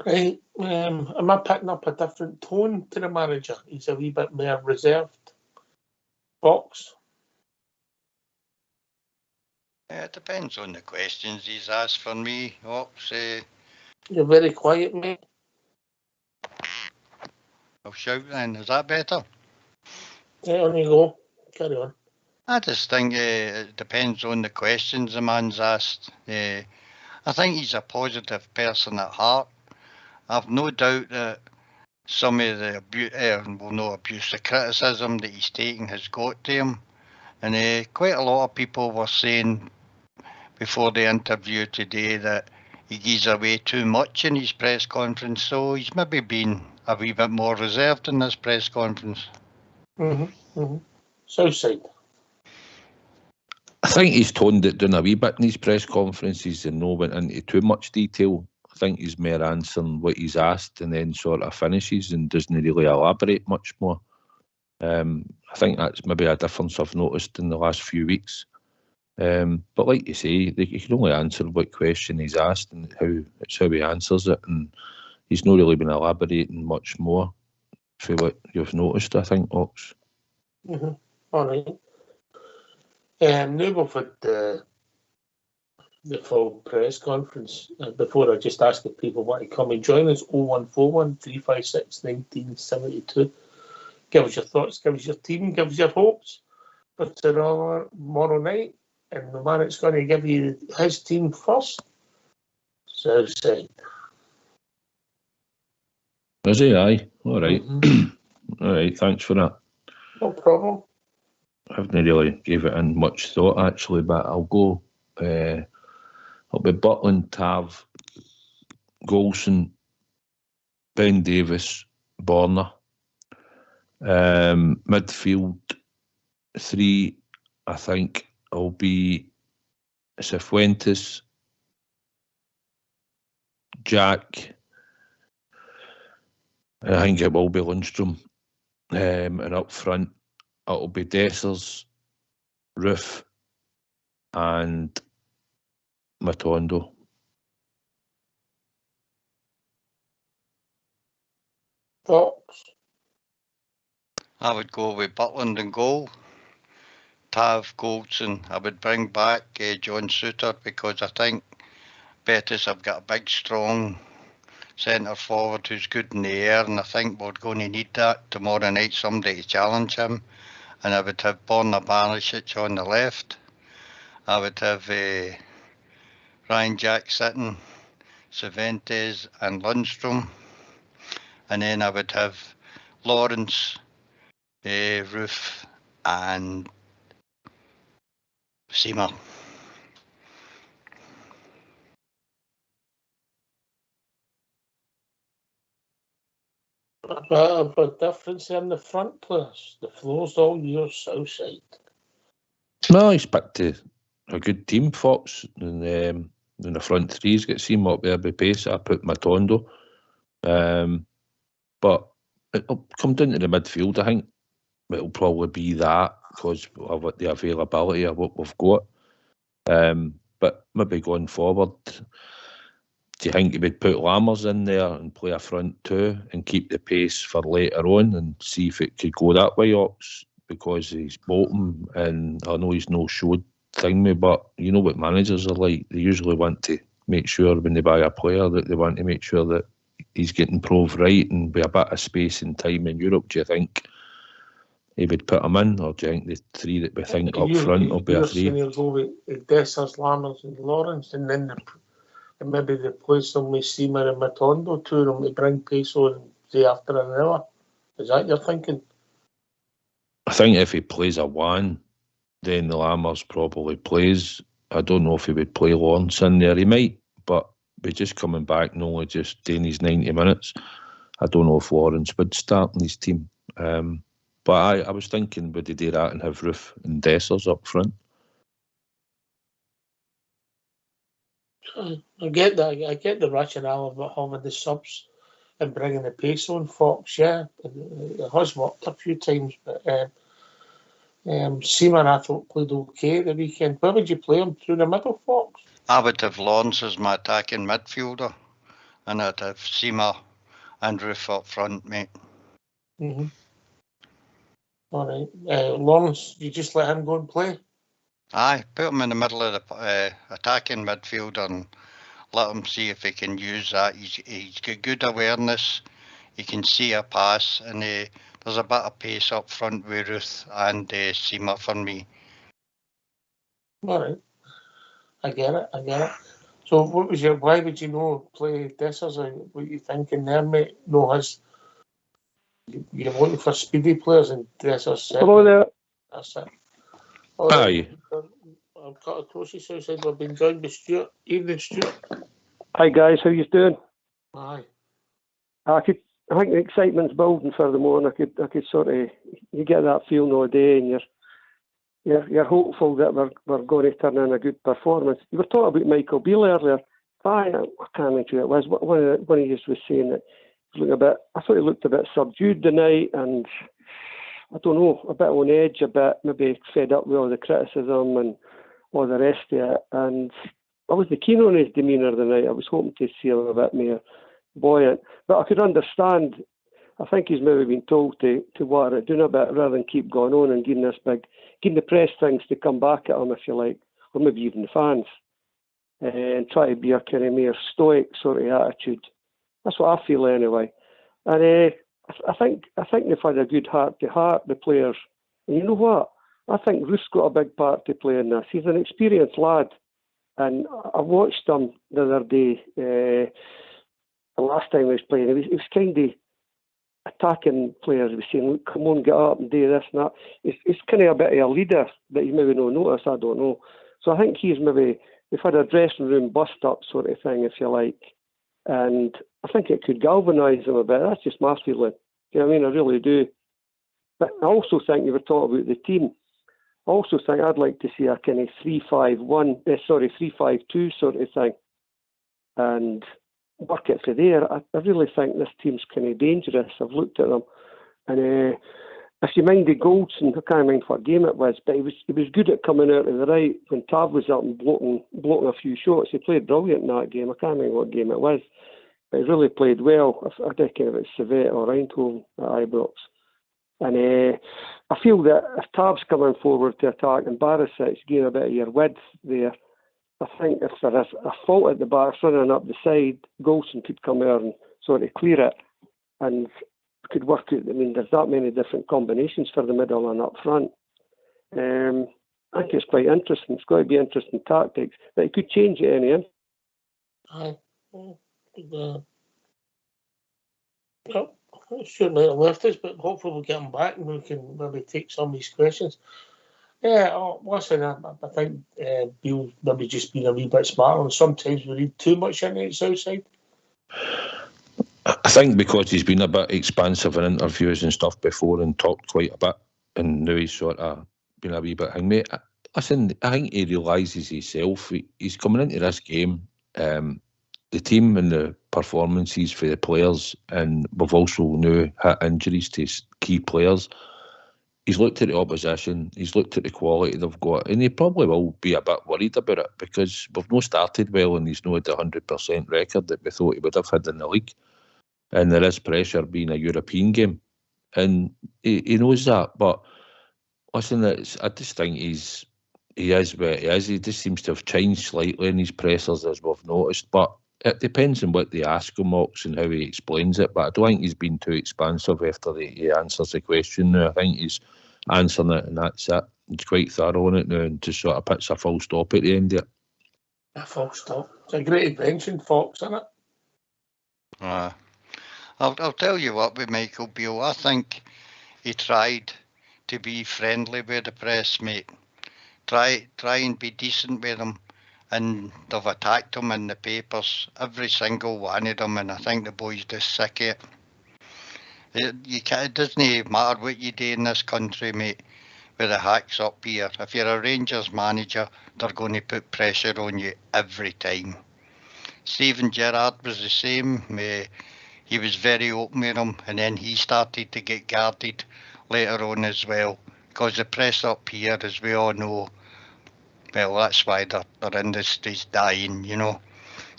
Right. Am I picking up a different tone to the manager? He's a wee bit more reserved. Box? It depends on the questions he's asked for me. You're very quiet, mate. I'll shout then. Is that better? Yeah, on you go. Carry on. I just think it depends on the questions the man's asked. I think he's a positive person at heart. I've no doubt that some of the the criticism that he's taken has got to him. And quite a lot of people were saying before the interview today that he gives away too much in his press conference, so he's maybe been a wee bit more reserved in this press conference. Southside. I think he's toned it down a wee bit in his press conferences and no went into too much detail. I think he's more answering what he's asked and then sort of finishes and doesn't really elaborate much more. I think that's maybe a difference I've noticed in the last few weeks. But like you say, you can only answer what question he's asked and how he answers it, and he's not really been elaborating much more for what you've noticed, I think, Ox. All right. Now we've had the full press conference. Before I just asked if people want to come and join us, 0141 356 1972. Give us your thoughts, give us your team, give us your hopes for tomorrow night. And the man that's going to give you his team first, Southside. Is he? Aye. All right. All right, thanks for that. No problem. I haven't really gave it in much thought, actually, but I'll go. I'll be Butland, Tav, Golson, Ben Davis, Borna. Midfield 3, I think, will be Cifuentes, Jack, and I think it will be Lundstrom. And up front, it'll be Dessers, Roof, and Matondo. Fox? I would go with Butland in goal. Tav, Goldson. I would bring back John Suter because I think Betis have got a big, strong centre forward who's good in the air, and I think we're going to need that tomorrow night, somebody to challenge him. And I would have Borna Barisic on the left. I would have Ryan Jack sitting, Cervantes and Lundstrom. And then I would have Lawrence, Roof and Seamer. A bit of a difference in the front players. The floor's all yours, south side. No, he's picked a good team, Fox. And in the front three's got Seamer up there by pace. I put Matondo. But it'll come down to the midfield, I think. It'll probably be that because of the availability of what we've got. But maybe going forward, do you think you would put Lammers in there and play a front two and keep the pace for later on and see if it could go that way, Ox? Because he's Bolton, and I know he's no showed thing me, but you know what managers are like. They usually want to make sure when they buy a player that they want to make sure that he's getting proved right and with a bit of space and time in Europe. Do you think he would put him in, or do you think the three that we think up front will be a three? You're saying he'll go with Dessers, Lammers and Lawrence, and then maybe replace them with Seamer and Matondo, two of them to bring pace on day after another. Is that your thinking? I think if he plays a one, then the Lammers probably plays. I don't know if he would play Lawrence in there. He might, but by just coming back and only just doing his 90 minutes, I don't know if Lawrence would start in his team. But I was thinking, would he do that and have Roof and Dessers up front? I get that. I get the rationale of having the subs and bringing the pace on, Fox. Yeah, it has worked a few times, but Seaman I thought played okay the weekend. Where would you play him, through the middle, Fox? I would have Lawrence as my attacking midfielder, and I'd have Seamer and Roof up front, mate. Mm-hmm. All right. Lawrence, you just let him go and play? Aye, put him in the middle of the attacking midfielder and let him see if he can use that. He's got good awareness. He can see a pass, and there's a bit of pace up front with Ruth and Seamer for me. All right. I get it. So why would you know play Dessers? What you thinking there, mate? No, you're looking for speedy players and Dessers. Hello there. That's it. Aye. I've got across his house. We've been joined by Stuart. Evening, Stuart. Hi guys, how you doing? Aye. I think the excitement's building for the morning. I could sort of, you get that feeling all day, and you're hopeful that we're going to turn in a good performance. You were talking about Michael Beale earlier. I can't remember who it was. One of you was saying that he looked a bit. I thought he looked a bit subdued tonight, and I don't know, a bit on edge, a bit maybe fed up with all the criticism and all the rest of it. And I wasn't keen on his demeanour tonight. I was hoping to see him a bit more buoyant. But I could understand, I think he's maybe been told to water it down a bit rather than keep going on and getting the press things to come back at him, if you like, or maybe even the fans, and try to be a kind of more stoic sort of attitude. That's what I feel anyway. And I think they've had a good heart-to-heart, the players. And you know what? I think Ruth's got a big part to play in this. He's an experienced lad. And I watched him the other day, the last time he was playing. He was kind of attacking players. He was saying, look, come on, get up and do this and that. He's kind of a bit of a leader that you maybe not notice, I don't know. So I think they've had a dressing room bust-up sort of thing, if you like. And I think it could galvanise him a bit. That's just my feeling. Do you know what I mean? I really do. But I also think you were talking about the team. I also think I'd like to see a kind of 3-5-2 sort of thing, and work it for there. I really think this team's kind of dangerous. I've looked at them, and if you minded Goldson, I can't mind what game it was, but he was good at coming out to the right when Tav was up and blocking a few shots. He played brilliant in that game. I can't remember what game it was, but he really played well. I don't care if it's Servette or Eindhoven at Ibrox. And I feel that if Tav's coming forward to attack and Barisic getting a bit of your width there, I think if there is a fault at the back running up the side, Goldson could come out and sort of clear it and could work out. I mean, there's that many different combinations for the middle and up front. I think it's quite interesting. It's got to be interesting tactics, but it could change at any end. Aye. Sure might have left us, but hopefully we'll get him back and we can maybe take some of these questions. Yeah, listen, I think Beale maybe just been a wee bit smarter, and sometimes we read too much into it Southside. I think because he's been a bit expansive in interviews and stuff before and talked quite a bit, and now he's sort of been a wee bit hangmate. Listen, I think he realises himself. He's coming into this game, the team and the performances for the players, and we've also now had injuries to key players. He's looked at the opposition, he's looked at the quality they've got, and he probably will be a bit worried about it because we've not started well and he's not had the 100% record that we thought he would have had in the league. And there is pressure being a European game, and he knows that. But listen, I just think he is where he is. He just seems to have changed slightly in his pressers, as we've noticed. But it depends on what they ask him, Ox, and how he explains it. But I don't think he's been too expansive after he answers the question now. I think he's answering it, and that's it. He's quite thorough on it now, and just sort of puts a full stop at the end of it. A full stop. It's a great invention, Fox, isn't it? I'll tell you what with Michael Beale. I think he tried to be friendly with the press, mate. Try and be decent with them. And they've attacked him in the papers, every single one of them, and I think the boy's just sick of it. It doesn't matter what you do in this country, mate, with the hacks up here. If you're a Rangers manager, they're going to put pressure on you every time. Steven Gerrard was the same. He was very open with him, and then he started to get guarded later on as well, because the press up here, as we all know, well, that's why their industry's dying, you know.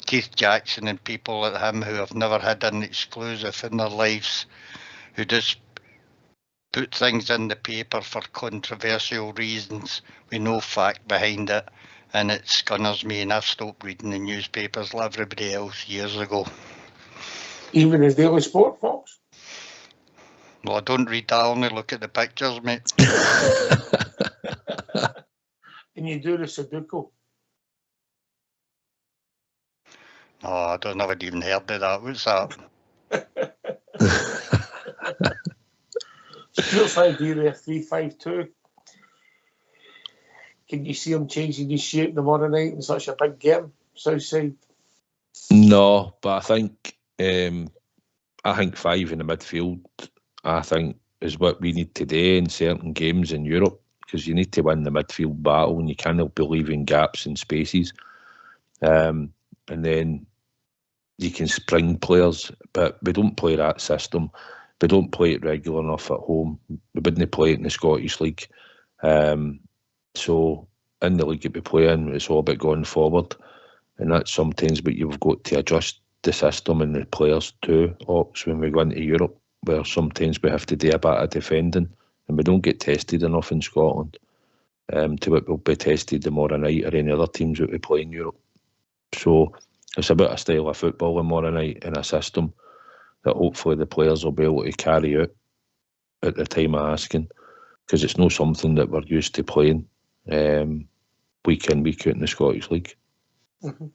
Keith Jackson and people like him who have never had an exclusive in their lives, who just put things in the paper for controversial reasons with no fact behind it, and it scunners me, and I've stopped reading the newspapers like everybody else years ago. Even as Daily Sport, Fox? Well, I don't read that, I only look at the pictures, mate. Can you do the Sudoku? No, I don't know, I've even heard of that. What's that? Sports Idea 352. Can you see him changing his shape tomorrow night in such a big game, Southside? No, but I think 5 in the midfield, I think, is what we need today in certain games in Europe, because you need to win the midfield battle and you cannot be leaving gaps and spaces. And then you can spring players, but we don't play that system. We don't play it regular enough at home. We wouldn't play it in the Scottish League. So in the league that we play in, it's all about going forward. And that's sometimes what you've got to adjust the system and the players too, Ox, when we go into Europe, where sometimes we have to do a bit of defending and we don't get tested enough in Scotland to what we'll be tested tomorrow night or any other teams that we play in Europe. So it's about a style of football tomorrow night and a system that hopefully the players will be able to carry out at the time of asking, because it's not something that we're used to playing week in, week out in the Scottish League. Mm-hmm.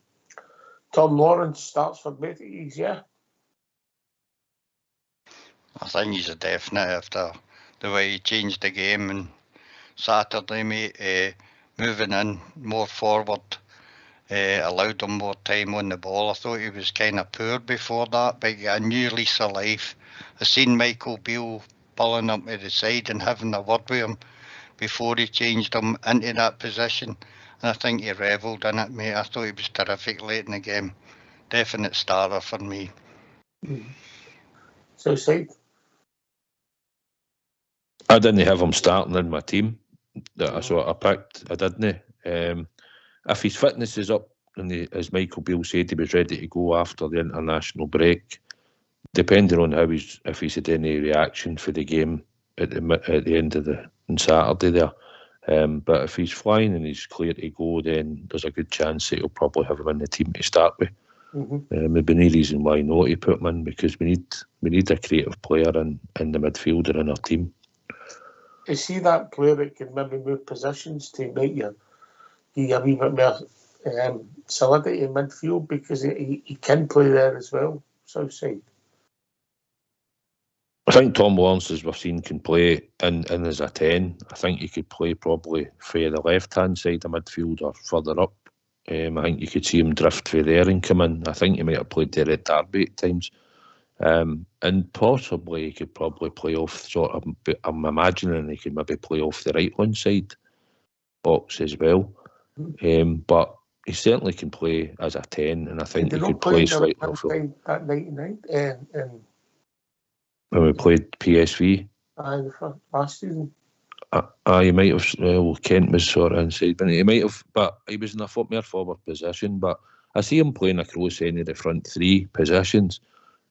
Tom Lawrence starts for Beatties, yeah? I think he's a definite after the way he changed the game on Saturday, mate, moving in more forward, allowed him more time on the ball. I thought he was kind of poor before that, but he got a new lease of life. I seen Michael Beale pulling up to the side and having a word with him before he changed him into that position, and I think he revelled in it, mate. I thought he was terrific late in the game. Definite starter for me. So, Sid? I didn't have him starting in my team that I sort of picked. I didn't. If his fitness is up, and as Michael Beale said, he was ready to go after the international break, depending on if he's had any reaction for the game at the end of on Saturday there. But if he's flying and he's clear to go, then there's a good chance that he'll probably have him in the team to start with. There'd be no reason why not to put him in, because we need a creative player in the midfielder in our team. Is he that player that can maybe move positions to make you a wee bit more solidity in midfield, because he can play there as well, south side? I think Tom Lawrence, as we've seen, can play in as a 10. I think he could play probably for the left-hand side of midfield or further up. I think you could see him drift for there and come in. I think he might have played there at Derby at times. And possibly he could probably play off I'm imagining he could maybe play off the right-hand side box as well. But he certainly can play as a 10, and I think he could play slightly off that 99 when we played PSV. Last season. He might have. Kent was sort of inside, but he might have. But he was in a more forward position. But I see him playing across any of the front three positions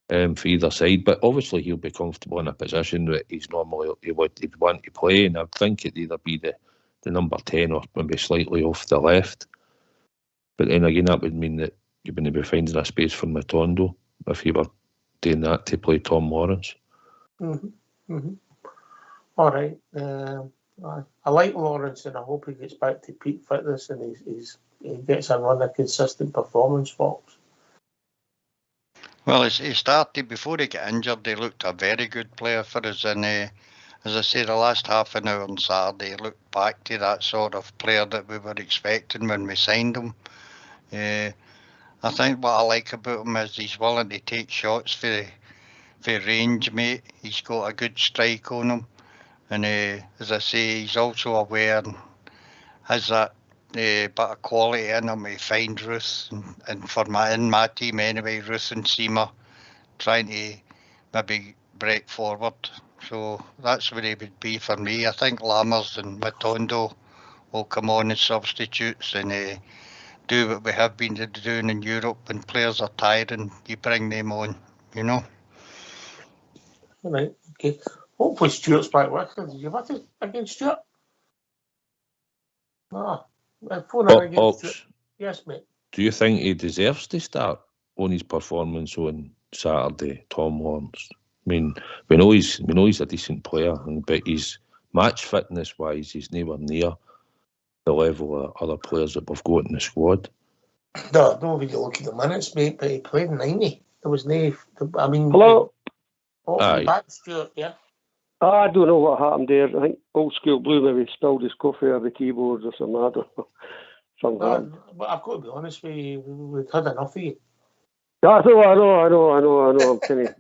for either side. But obviously he'll be comfortable in a position that he'd want to play, and I think it'd either be the number 10 or maybe slightly off the left. But then again, that would mean that you're going to be finding a space for Matondo if you were doing that to play Tom Lawrence. All right. I like Lawrence, and I hope he gets back to peak fitness and he gets a run of consistent performance, Fox. Well, he started, before he got injured, he looked a very good player for us. And as I say, the last half an hour on Saturday, he looked back to that sort of player that we were expecting when we signed him. I think what I like about him is he's willing to take shots for range, mate. He's got a good strike on him. And as I say, he's also aware and has that bit of quality in him to find Ruth. And in my team anyway, Ruth and Seema trying to maybe break forward. So that's where he would be for me. I think Lammers and Matondo will come on as substitutes and do what we have been doing in Europe. When players are tired and you bring them on, you know. All right, okay. Hopefully Stuart's back with us. Did you have it against Stuart? No. Stuart. Yes, mate. Do you think he deserves to start on his performance on Saturday, Tom Lawrence? I mean, we know he's a decent player, but his match fitness wise, he's nowhere near the level of other players that we've got in the squad. No, when you look at the minutes, mate, but he played 90. There was no. I mean, hello. Back, Stuart, yeah. I don't know what happened there. I think Old School Blue maybe spilled his coffee or the keyboards or something. I don't know. But I've got to be honest with you, we've had enough of you. I know. I'm kind of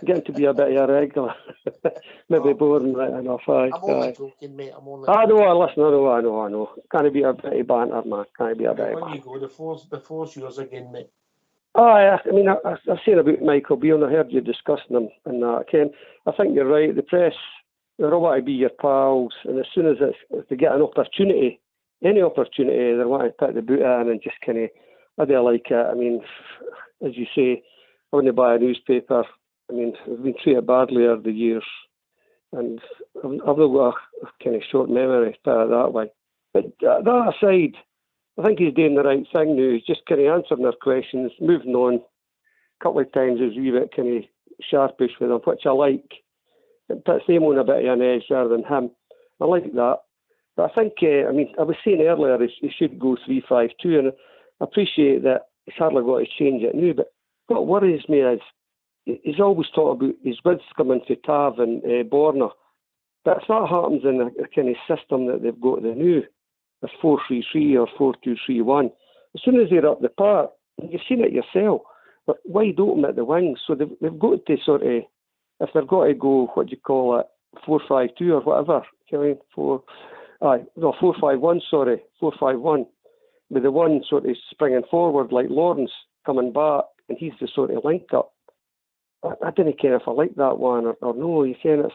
getting to be a bit irregular. Maybe boring right enough. I'm only joking, mate. I know. Can't be a bit of banter, man. Can't be a bit of banter. When you go, the floor's yours again, mate. I mean, I've seen about Michael Beale, and I heard you discussing him and that. Ken, I think you're right. The press, they all want to be your pals, and as soon as if they get an opportunity, any opportunity, they want to put the boot in and just kind of, I do like it. I mean, as you say, I want to buy a newspaper. I mean, I've been treated badly over the years, and I've not got a kind of short memory, put it that way. But that aside, I think he's doing the right thing now. He's just kind of answering their questions, moving on. A couple of times he's a wee bit kind of sharpish with them, which I like. It puts them on a bit of an edge rather than him. I like that. But I think, I was saying earlier he should go 3-5-2, and I appreciate that he's hardly got to change it now. But what worries me is he's always talking about his widths coming to Tav and Borna. But if that happens in a kind of system that they've got the new, a 4-3-3 or 4-2-3-1, as soon as they're up the park, you've seen it yourself, but wide open at the wings. So they've got to sort of, if they've got to go, 4-5-2 or whatever, 4-5-1, 4-5-1, with the one sort of springing forward like Lawrence coming back, and he's the sort of link up. I didn't care if I like that one or no. You saying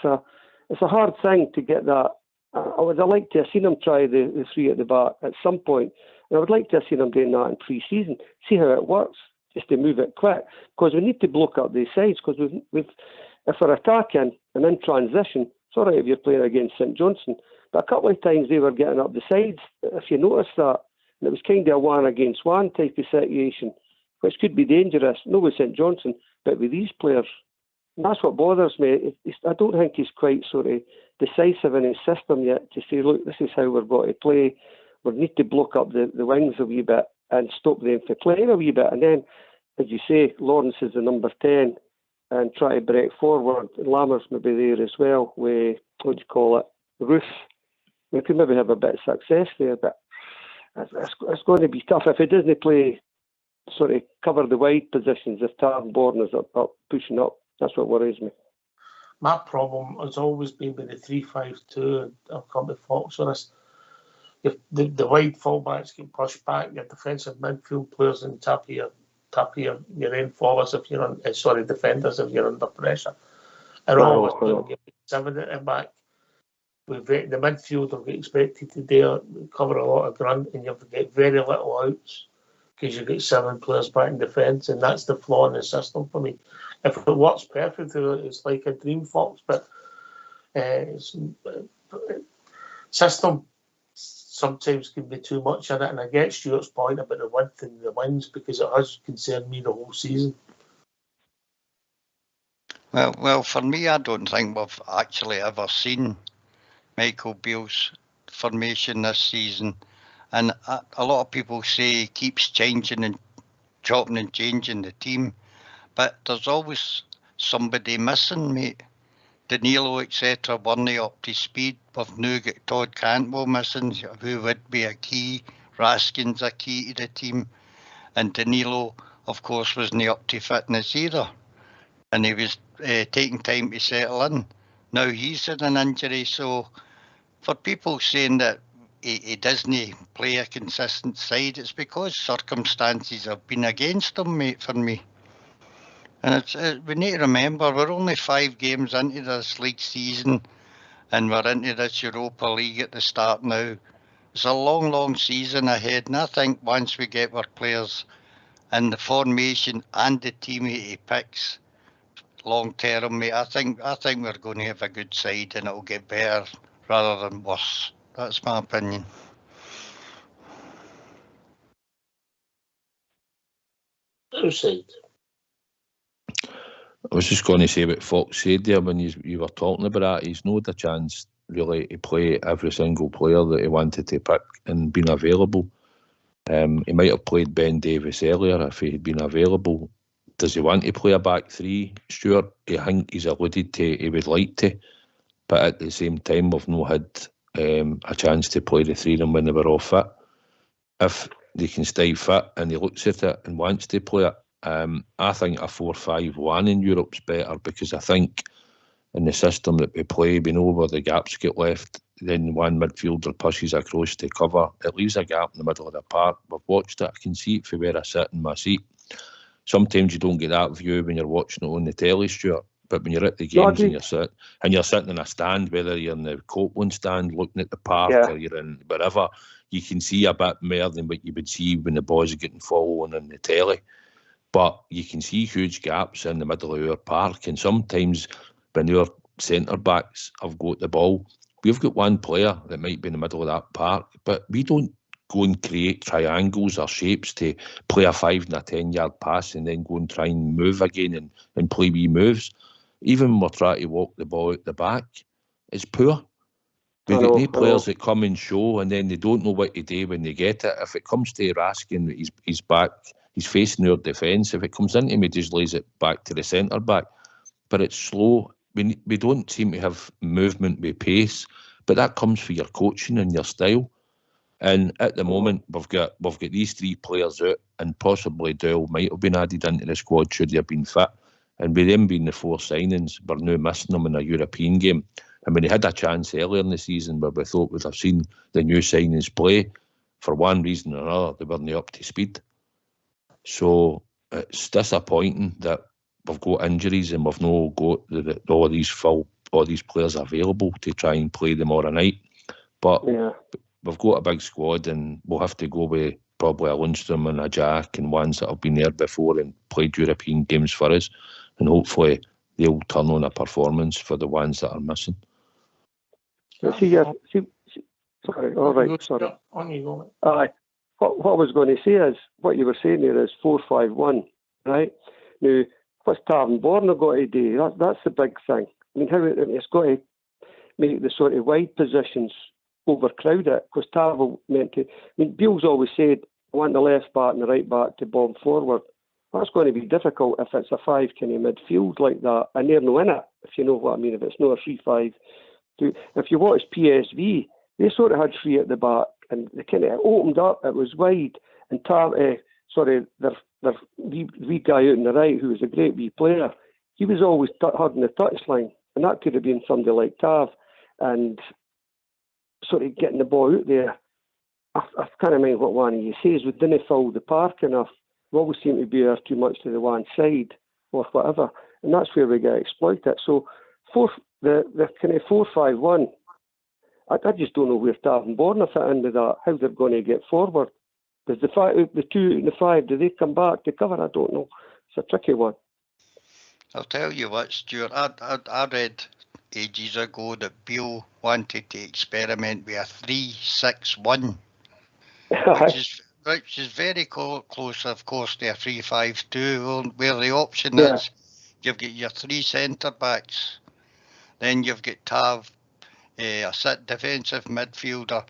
it's a hard thing to get that. I would have liked to have seen him try the three at the back at some point, and I would like to have seen him doing that in pre-season, see how it works, just to move it quick, because we need to block up these sides, because if we're attacking and in transition, it's all right if you're playing against St Johnstone, but a couple of times they were getting up the sides, if you notice that, and it was kind of a one-against-one type of situation, which could be dangerous, not with St Johnstone, but with these players. And that's what bothers me. I don't think he's quite sort of decisive in his system yet to say, look, this is how we're going to play. We need to block up the wings a wee bit and stop them from playing a wee bit. And then, as you say, Lawrence is the number 10 and try to break forward. Lammers may be there as well with, Ruth. We could maybe have a bit of success there, but it's going to be tough. If he doesn't play, sort of cover the wide positions, if Tarn Bourne is up pushing up, that's what worries me. My problem has always been with the 3-5-2. I've come to Fox on this. If the wide fullbacks get pushed back, your defensive midfield players in top of your end forwards if you're on, defenders if you're under pressure. And always going to get 7 at the back. The midfield will be expected to cover a lot of ground, and you'll get very little outs because you get 7 players back in defence, and that's the flaw in the system for me. If it works perfectly, it's like a dream, Fox, but system sometimes can be too much in it, and I get Stuart's point about the width and the wings because it has concerned me the whole season. Well, for me, I don't think we've actually ever seen Michael Beale's formation this season, and a lot of people say he keeps changing and chopping and changing the team, but there's always somebody missing, mate. Danilo, etc., weren't up to speed. We've now got Todd Cantwell missing, who would be a key. Raskin's a key to the team. And Danilo, of course, wasn't up to fitness either. And he was taking time to settle in. Now he's in an injury. So for people saying that he doesn't play a consistent side, it's because circumstances have been against him, mate, for me. And we need to remember, we're only 5 games into this league season, and we're into this Europa League at the start now. It's a long, long season ahead, and I think once we get our players in the formation and the team he picks long term, mate, I think we're going to have a good side, and it'll get better rather than worse. That's my opinion. Outside. I was just going to say what Fox said there when you were talking about that. He's not had a chance really to play every single player that he wanted to pick and been available. He might have played Ben Davies earlier if he had been available. Does he want to play a back 3, Stuart? I think he's alluded to he would like to, but at the same time we've not had a chance to play the 3 of them when they were all fit. If they can stay fit and he looks at it and wants to play it, I think a 4-5-1 in Europe's better, because I think in the system that we play, we know where the gaps get left. Then one midfielder pushes across to cover. It leaves a gap in the middle of the park. We've watched it. I can see it from where I sit in my seat. Sometimes you don't get that view when you're watching it on the telly, Stuart. But when you're at the games and you're sitting in a stand, whether you're in the Copeland stand looking at the park or you're in wherever, you can see a bit more than what you would see when the boys are getting following on the telly. But you can see huge gaps in the middle of our park, and sometimes when our centre-backs have got the ball, we've got one player that might be in the middle of that park, but we don't go and create triangles or shapes to play a 5 and a 10-yard pass and then go and try and move again and play wee moves. Even when we're trying to walk the ball out the back, it's poor. We get no players that come and show, and then they don't know what to do when they get it. If it comes to Raskin, he's back. He's facing our defence. If it comes into him, he just lays it back to the centre-back. But it's slow. We don't seem to have movement with pace. But that comes for your coaching and your style. And at the moment, we've got these 3 players out, and possibly Doyle might have been added into the squad should he have been fit. And with them being the 4 signings, we're now missing them in a European game. And when he had a chance earlier in the season where we thought we'd have seen the new signings play, for one reason or another, they weren't up to speed. So it's disappointing that we've got injuries and we've not got all of these full all these players available to try and play tomorrow night. But we've got a big squad, and we'll have to go with probably a Lundstrom and a Jack and ones that have been there before and played European games for us, and hopefully they'll turn on a performance for the ones that are missing. Sorry, all right, sorry. Aye. What I was going to say is, what you were saying there is 4-5-1, right? Now, what's Taven-Borna got to do? That's the big thing. I mean, it's got to make the sort of wide positions overcrowd it, because Taven meant to. I mean, Beale's always said, I want the left back and the right back to bomb forward. That's going to be difficult if it's a 5 kind of midfield like that, and they're no in it, if you know what I mean, if it's not a 3-5. If you watch PSV, they sort of had 3 at the back, and they kind of opened up, it was wide, and their wee guy out on the right, who was a great wee player, he was always hugging the touchline, and that could have been somebody like Tav, and sort of getting the ball out there. I can't mind what one of you says, we didn't fill the park enough. We always seem to be too much to the one side or whatever, and that's where we get exploited. So the kind of 4-5-1, I just don't know where Taven-Borna fit into that, how they're going to get forward. Because the 2 and the 5, do they come back to cover? I don't know. It's a tricky one. I'll tell you what, Stuart, I read ages ago that Beale wanted to experiment with a 3-6-1, which is very close, of course, to a 3-5-2, where the option is you've got your 3 centre-backs, then you've got Tav, a defensive midfielder,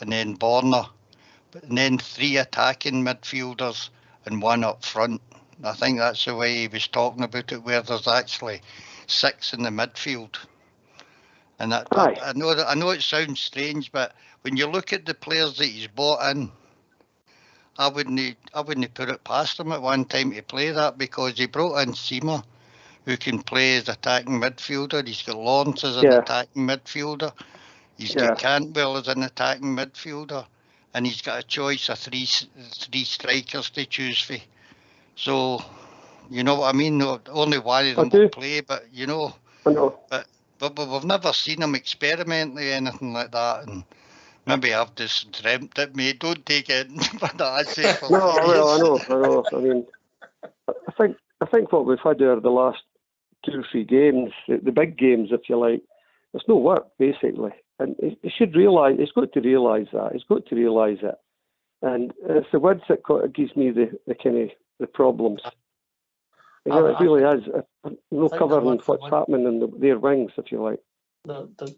and then Borna, and then 3 attacking midfielders and 1 up front. I think that's the way he was talking about it, where there's actually 6 in the midfield. And I know it sounds strange, but when you look at the players that he's bought in, I wouldn't put it past him at one time to play that, because he brought in Sima, who can play as attacking midfielder. He's got Lawrence as an attacking midfielder. He's got Cantwell as an attacking midfielder, and he's got a choice of three strikers to choose for. So, you know what I mean? No, only one of them will play, but you know. I know. But we've never seen him experiment with anything like that, and maybe I've just dreamt it, mate. Don't take it what I say. No, well, I know. I mean, I think what we've had over the last 2 or 3 games, the big games, if you like, there's no work basically, and he should realise. He's got to realise that. He's got to realise it, and it's the words that gives me the kind of the problems. You know, it really is. No covering what's happening in their wings, if you like.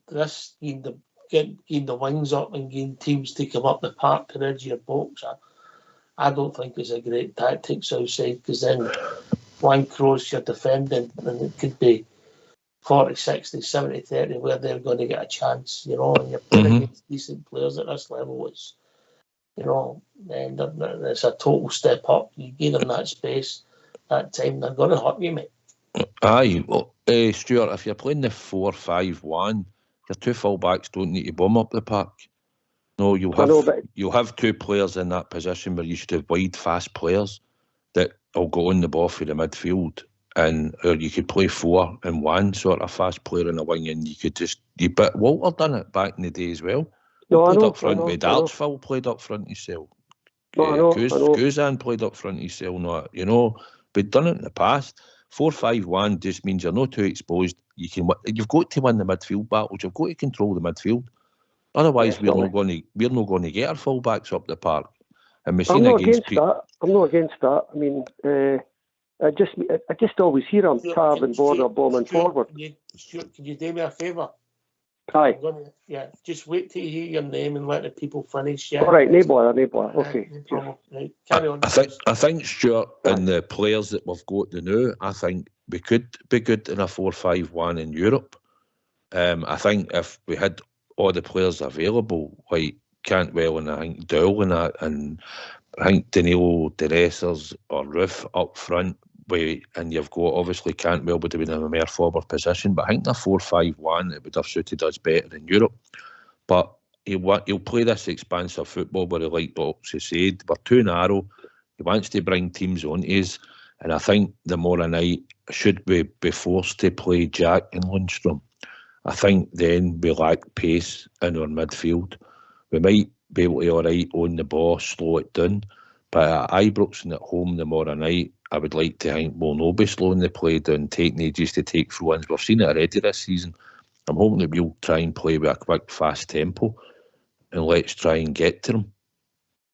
This getting the wings up and getting teams to come up the park to the edge of your box, I don't think it's a great tactics outside, because then one cross you're defending, and it could be 40, 60, 70, 30 where they're going to get a chance, you know, and you're playing against decent players at this level. It's, you know, and it's a total step up. You give them that space, that time, they're going to hurt you, mate. Aye, well, Stuart, if you're playing the 4-5-1, your 2 full-backs don't need to bomb up the park. No, you'll have 2 players in that position where you should have wide, fast players that will go on the ball for the midfield, or you could play 4 and 1 sort of fast player in the wing, and you could but Walter done it back in the day as well. Played up front with Dartsville, played up front himself. Guzan played up front himself. You know, we've done it in the past. 4-5-1 just means you're not too exposed. You've got to win the midfield battles. You've got to control the midfield. Otherwise, we're not going to get our full-backs up the park. And we've seen against that. I'm not against that. I mean, I just always hear him Taven-Borna bombing forward. Can you do me a favour? Aye. Just wait till you hear your name and let the people finish. Yeah. All right, no bother. Okay. Right, carry on. I think Stuart, and the players that we've got now, I think we could be good in a 4-5-1 in Europe. I think if we had all the players available, like Cantwell and I think Dowell and that, and I think Danilo, De Ressers or Roof up front, and you've got obviously Cantwell would have been in a more forward position, but I think the 4-5-1 it would have suited us better in Europe. But he'll play this expansive football where, like Boxy said, we're too narrow. He wants to bring teams on to us, and I think tomorrow night should we be forced to play Jack and Lundstrom. I think then we lack pace in our midfield. We might be able to all right on the ball, slow it down, but at Ibrox and at home tomorrow night, I would like to think we'll not be slowing the play down, taking ages to take through-ins. We've seen it already this season. I'm hoping that we'll try and play with a quick, fast tempo, and let's try and get to them,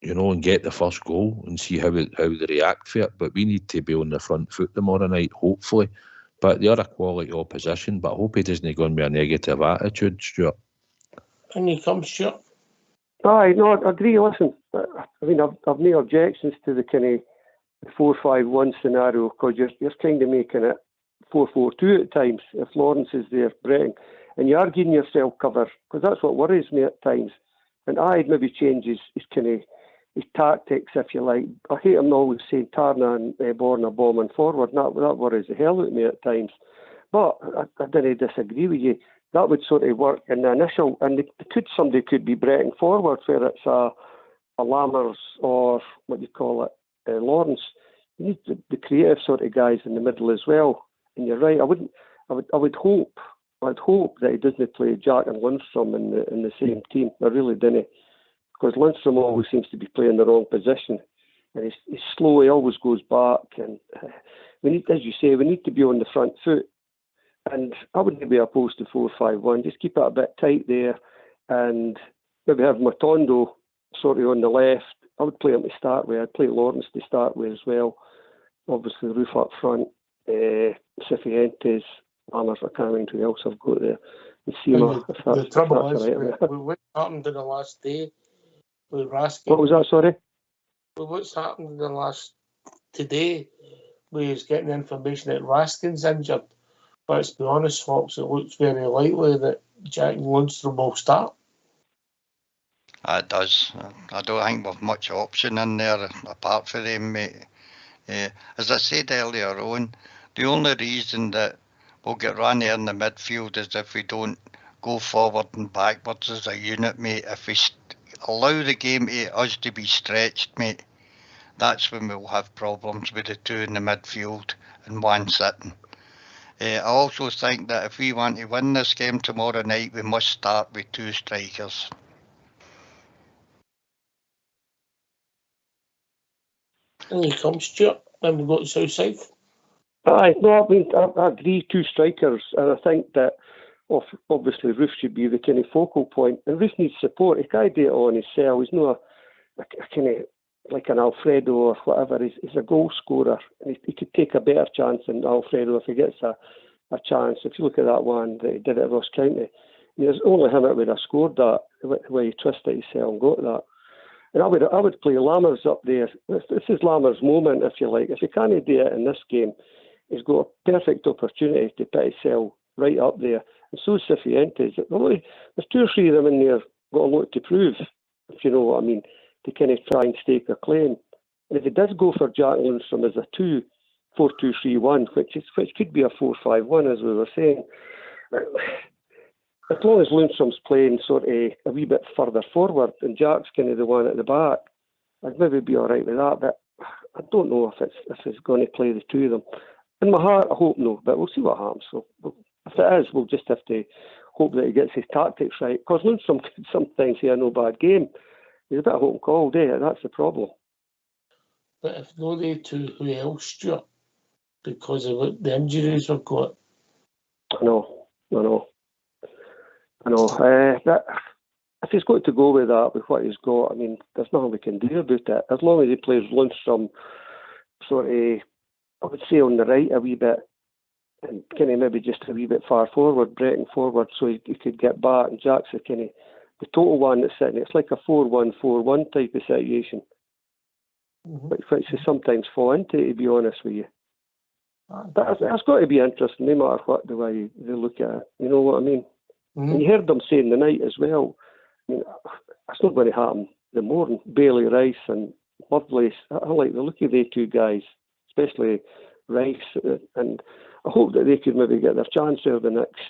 and get the first goal and see how they react for it. But we need to be on the front foot tomorrow night, hopefully. But they are a quality opposition, but I hope he doesn't go in with a negative attitude, Stuart. And you come, Stuart. Aye, no, I agree. Listen, I mean, I've no objections to the kind of 4-5-1 scenario, because you're kind of making it 4-4-2 at times if Lawrence is there, Bretting, and you are giving yourself cover, because that's what worries me at times. And I'd maybe change his kind of his tactics, if you like. I hate him always saying Tarna and Borna bombing forward. That worries the hell out of me at times. But I didn't disagree with you. That would sort of work in the initial, and somebody could be Bretting forward, where it's a Lammers or what do you call it, Lawrence. You need the creative sort of guys in the middle as well. And you're right. I would hope that he doesn't play Jack and Lundstrom in the same team. I really didn't, because Lundstrom always seems to be playing the wrong position, and he's slow. He always goes back, and we need, as you say, we need to be on the front foot. And I wouldn't be opposed to 4-5-1. Just keep it a bit tight there, and maybe have Matondo sort of on the left. I would play him to start with. I'd play Lawrence to start with as well. Obviously, Roof up front, Cifuentes, Lammers, I can't remember who else I've got there. The trouble is, what happened in the last day with Raskin? What was that, sorry? Well, what's happened in the last today, where he's getting information that Raskin's injured. But to be honest, folks, it looks very likely that Jack Lundstrom will start. It does. I don't think we've much option in there apart from them, mate. As I said earlier on, the only reason that we'll get run there in the midfield is if we don't go forward and backwards as a unit, mate. If we allow the game to us to be stretched, mate, that's when we'll have problems with the two in the midfield and one sitting. I also think that if we want to win this game tomorrow night, we must start with two strikers. And you come, Stuart, then we go to Southside. Aye, no, I mean, I agree, two strikers, and I think that obviously Roof should be the kind of focal point, and Roof needs support. He can't do it on himself. He's not a kind of like an Alfredo or whatever. He's a goal scorer, and he could take a better chance than Alfredo if he gets a chance. If you look at that one that he did at Ross County, there's only him that would have scored that, where he twisted himself and got that. And I would play Lammers up there. This is Lammers' moment, if you like. If he can't do it in this game, he's got a perfect opportunity to put himself right up there. And so is Cifuentes. There's two or three of them in there got a lot to prove, if you know what I mean, to kind of try and stake a claim. And if he does go for Jack Lundstrom as a 4-2-3-1, which could be a 4-5-1, as we were saying, as long as Lundstrom's playing sort of a wee bit further forward and Jack's kind of the one at the back, I'd maybe be all right with that. But I don't know if it's going to play the two of them. In my heart, I hope no, but we'll see what happens. So if it is, we'll just have to hope that he gets his tactics right. Because Lundstrom could sometimes have no bad game. He's a bit hot and cold, that's the problem. But if no they two, who else, Stuart? Because of the injuries we've got. I know. But if he's got to go with that, with what he's got, I mean, there's nothing we can do about it. As long as he plays Lundstrom sort of, I would say, on the right a wee bit, and kind of maybe just a wee bit far forward, breaking forward, so he could get back. And Jack's the kind of the total one that's sitting. It's like a 4-1-4-1 type of situation, which they sometimes fall into, to be honest with you. But it's got to be interesting, no matter what the way they look at it. You know what I mean? And you heard them saying the night as well. I mean, it's not going to happen the morning. Bailey Rice and Lovelace. I like the look of the two guys, especially Rice, and I hope that they could maybe get their chance over the next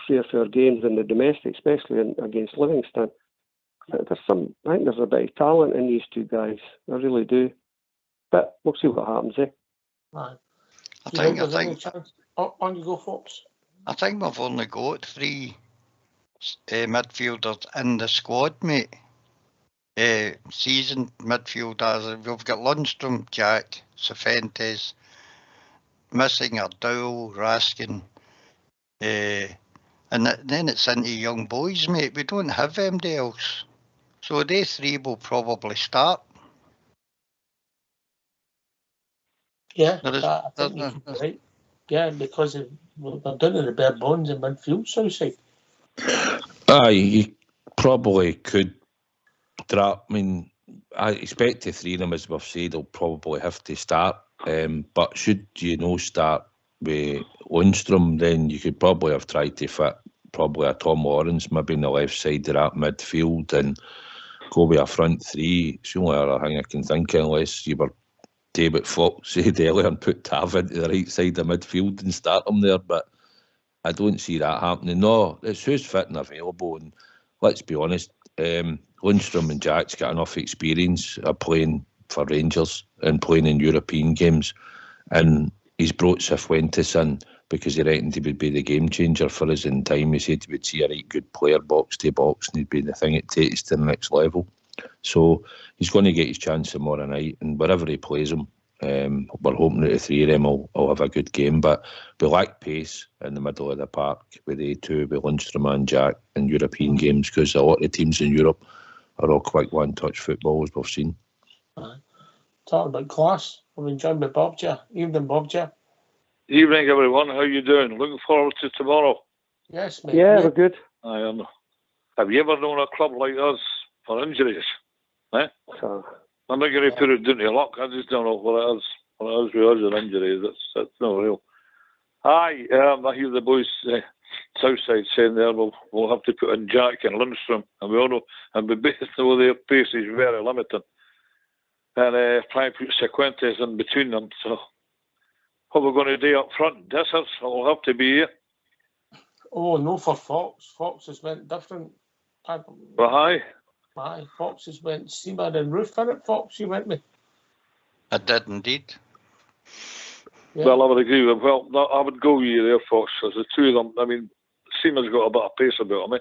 3 or 4 games in the domestic, especially against Livingston. I think there's a bit of talent in these two guys. I really do. But we'll see what happens, Right. I think on you go, folks. I think we've only got 3 midfielders in the squad, mate. Seasoned midfielders. We've got Lundstrom, Jack, Cifuentes, missing our Dowell, Raskin, and then it's into young boys, mate. We don't have anybody else. So they three will probably start. Yeah, I think you could be right. Yeah, because they're down to the bare bones in midfield, Southside. Aye, you probably could drop. I mean, I expect the three of them, as we've said, will probably have to start. But should you no start with Lundstrom, then you could probably have tried to fit probably a Tom Lawrence maybe on the left side of that midfield and go with a front three. It's the only other thing I can think of, unless you were David Fox said earlier and put Tav into the right side of midfield and start him there, but I don't see that happening. No, it's who's fit and available, and let's be honest, Lundstrom and Jack's got enough experience of playing for Rangers and playing in European games, and he's brought Cifuentes in because he reckoned he would be the game changer for us in time. He said he would see a right good player box to box and he'd be the thing that takes to the next level. So he's going to get his chance tomorrow night, and wherever he plays him, we're hoping that the three of them will have a good game. But we lack pace in the middle of the park with the two, with Lundstrom and Jack in European games, because a lot of teams in Europe are all quick one-touch football, as we've seen. Talking about class, I'm enjoying my Bobja. Evening, Bobja. Evening, everyone. How you doing? Looking forward to tomorrow. Yes, mate. Yeah, we're good. I am. Have you ever known a club like us for injuries? I'm not going to put it down to luck. I just don't know what it is. What it is with us and injuries. That's not real. Aye, I hear the boys Southside saying there we'll have to put in Jack and Lundstrom, and we all know, and we both know their pace is very limited. And try and put Cifuentes in between them. So what we're going to do up front, Dissers will have to be here. Oh, no, for Fox. Fox has went different. Aye. Aye, Fox has went Seaman and Roof, innit, Fox, you went with? I did indeed. Yeah. Well, I would agree with I would go with you there, Fox, because the two of them, I mean, Seaman's got a bit of pace about him. Eh?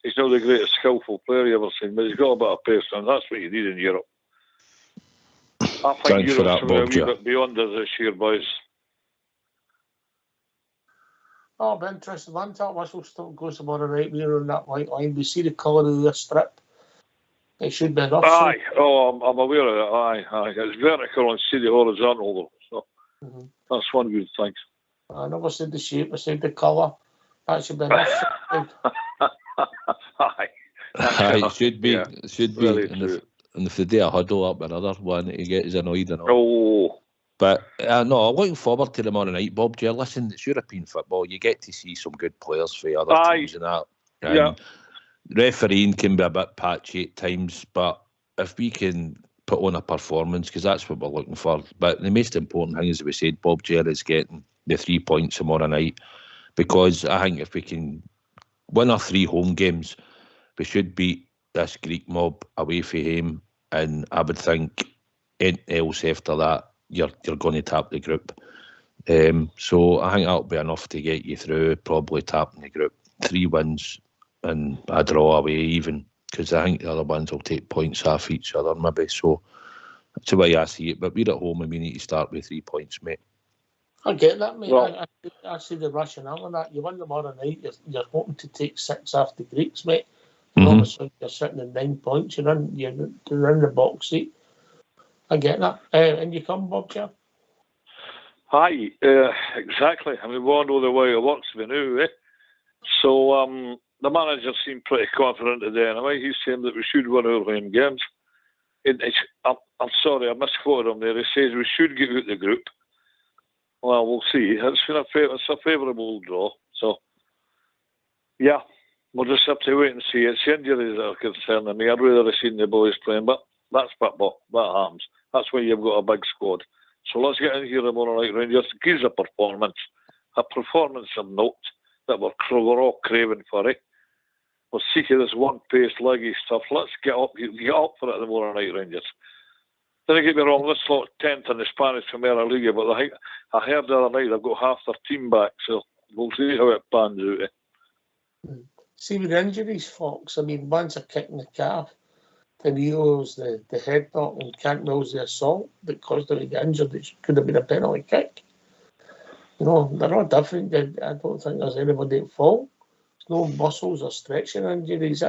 He's not the greatest skillful player you ever seen, but he's got a bit of pace, and that's what you need in Europe. I think Thanks for Europe's that, a wee Bob. bit beyond us this year, boys. Oh, but interesting. Man, that whistle still goes tomorrow night. We're on that white line. We see the colour of the strip. It should be enough. Aye, I'm aware of that. Aye. It's vertical and see the horizontal, though. So that's one good thing. I never said the shape, I said the colour. That should be enough. Aye. It should be. Yeah, it should be. And if they do a huddle up another one, he gets annoyed and all. Oh. But no, looking forward to tomorrow night, Bob. Listen, it's European football. You get to see some good players for other teams and that. And yeah. Refereeing can be a bit patchy at times, but if we can put on a performance, because that's what we're looking for. But the most important thing, as we said, Bob Jerry is getting the 3 points tomorrow night, because I think if we can win our 3 home games, we should beat this Greek mob away from home. And I would think anything else after that, you're going to tap the group. So I think that'll be enough to get you through, probably tapping the group. 3 wins and a draw away even, because I think the other ones will take points off each other maybe. So that's the way I see it. But we're at home and we need to start with 3 points, mate. I get that, mate. Well, I see the rationale in that. You win tomorrow night, you're hoping to take 6 off the Greeks, mate. Obviously, you're sitting in 9 points. You're in the box seat. I get that. And you come, Bob, Jeff? Aye, exactly. I mean, we all know the way it works for now, eh? So the manager seemed pretty confident today anyway. He's saying that we should win our home games. I'm sorry, I misquoted him there. He says we should get out the group. Well, we'll see. It's a favourable draw. So, yeah, we'll just have to wait and see. It's the injuries that are concerning me. I'd rather have seen the boys playing, but that's football. That happens. That's why you've got a big squad. So let's get in here tomorrow night, Rangers. Give us a performance of note that we're all craving for, eh? We're sick of this one-pace, leggy stuff. Let's get up for it tomorrow night, Rangers. Don't get me wrong, this lot 10th in the Spanish Primera Liga, but I heard the other night they've got half their team back, so we'll see how it pans out. Eh? See with injuries, Fox, I mean, one's a kick in the calf, Danillo's the head knock, and Cantwell's the assault that caused him to get injured, which could have been a penalty kick. You know, they're all different. I don't think there's anybody at fault. There's no muscles or stretching injuries,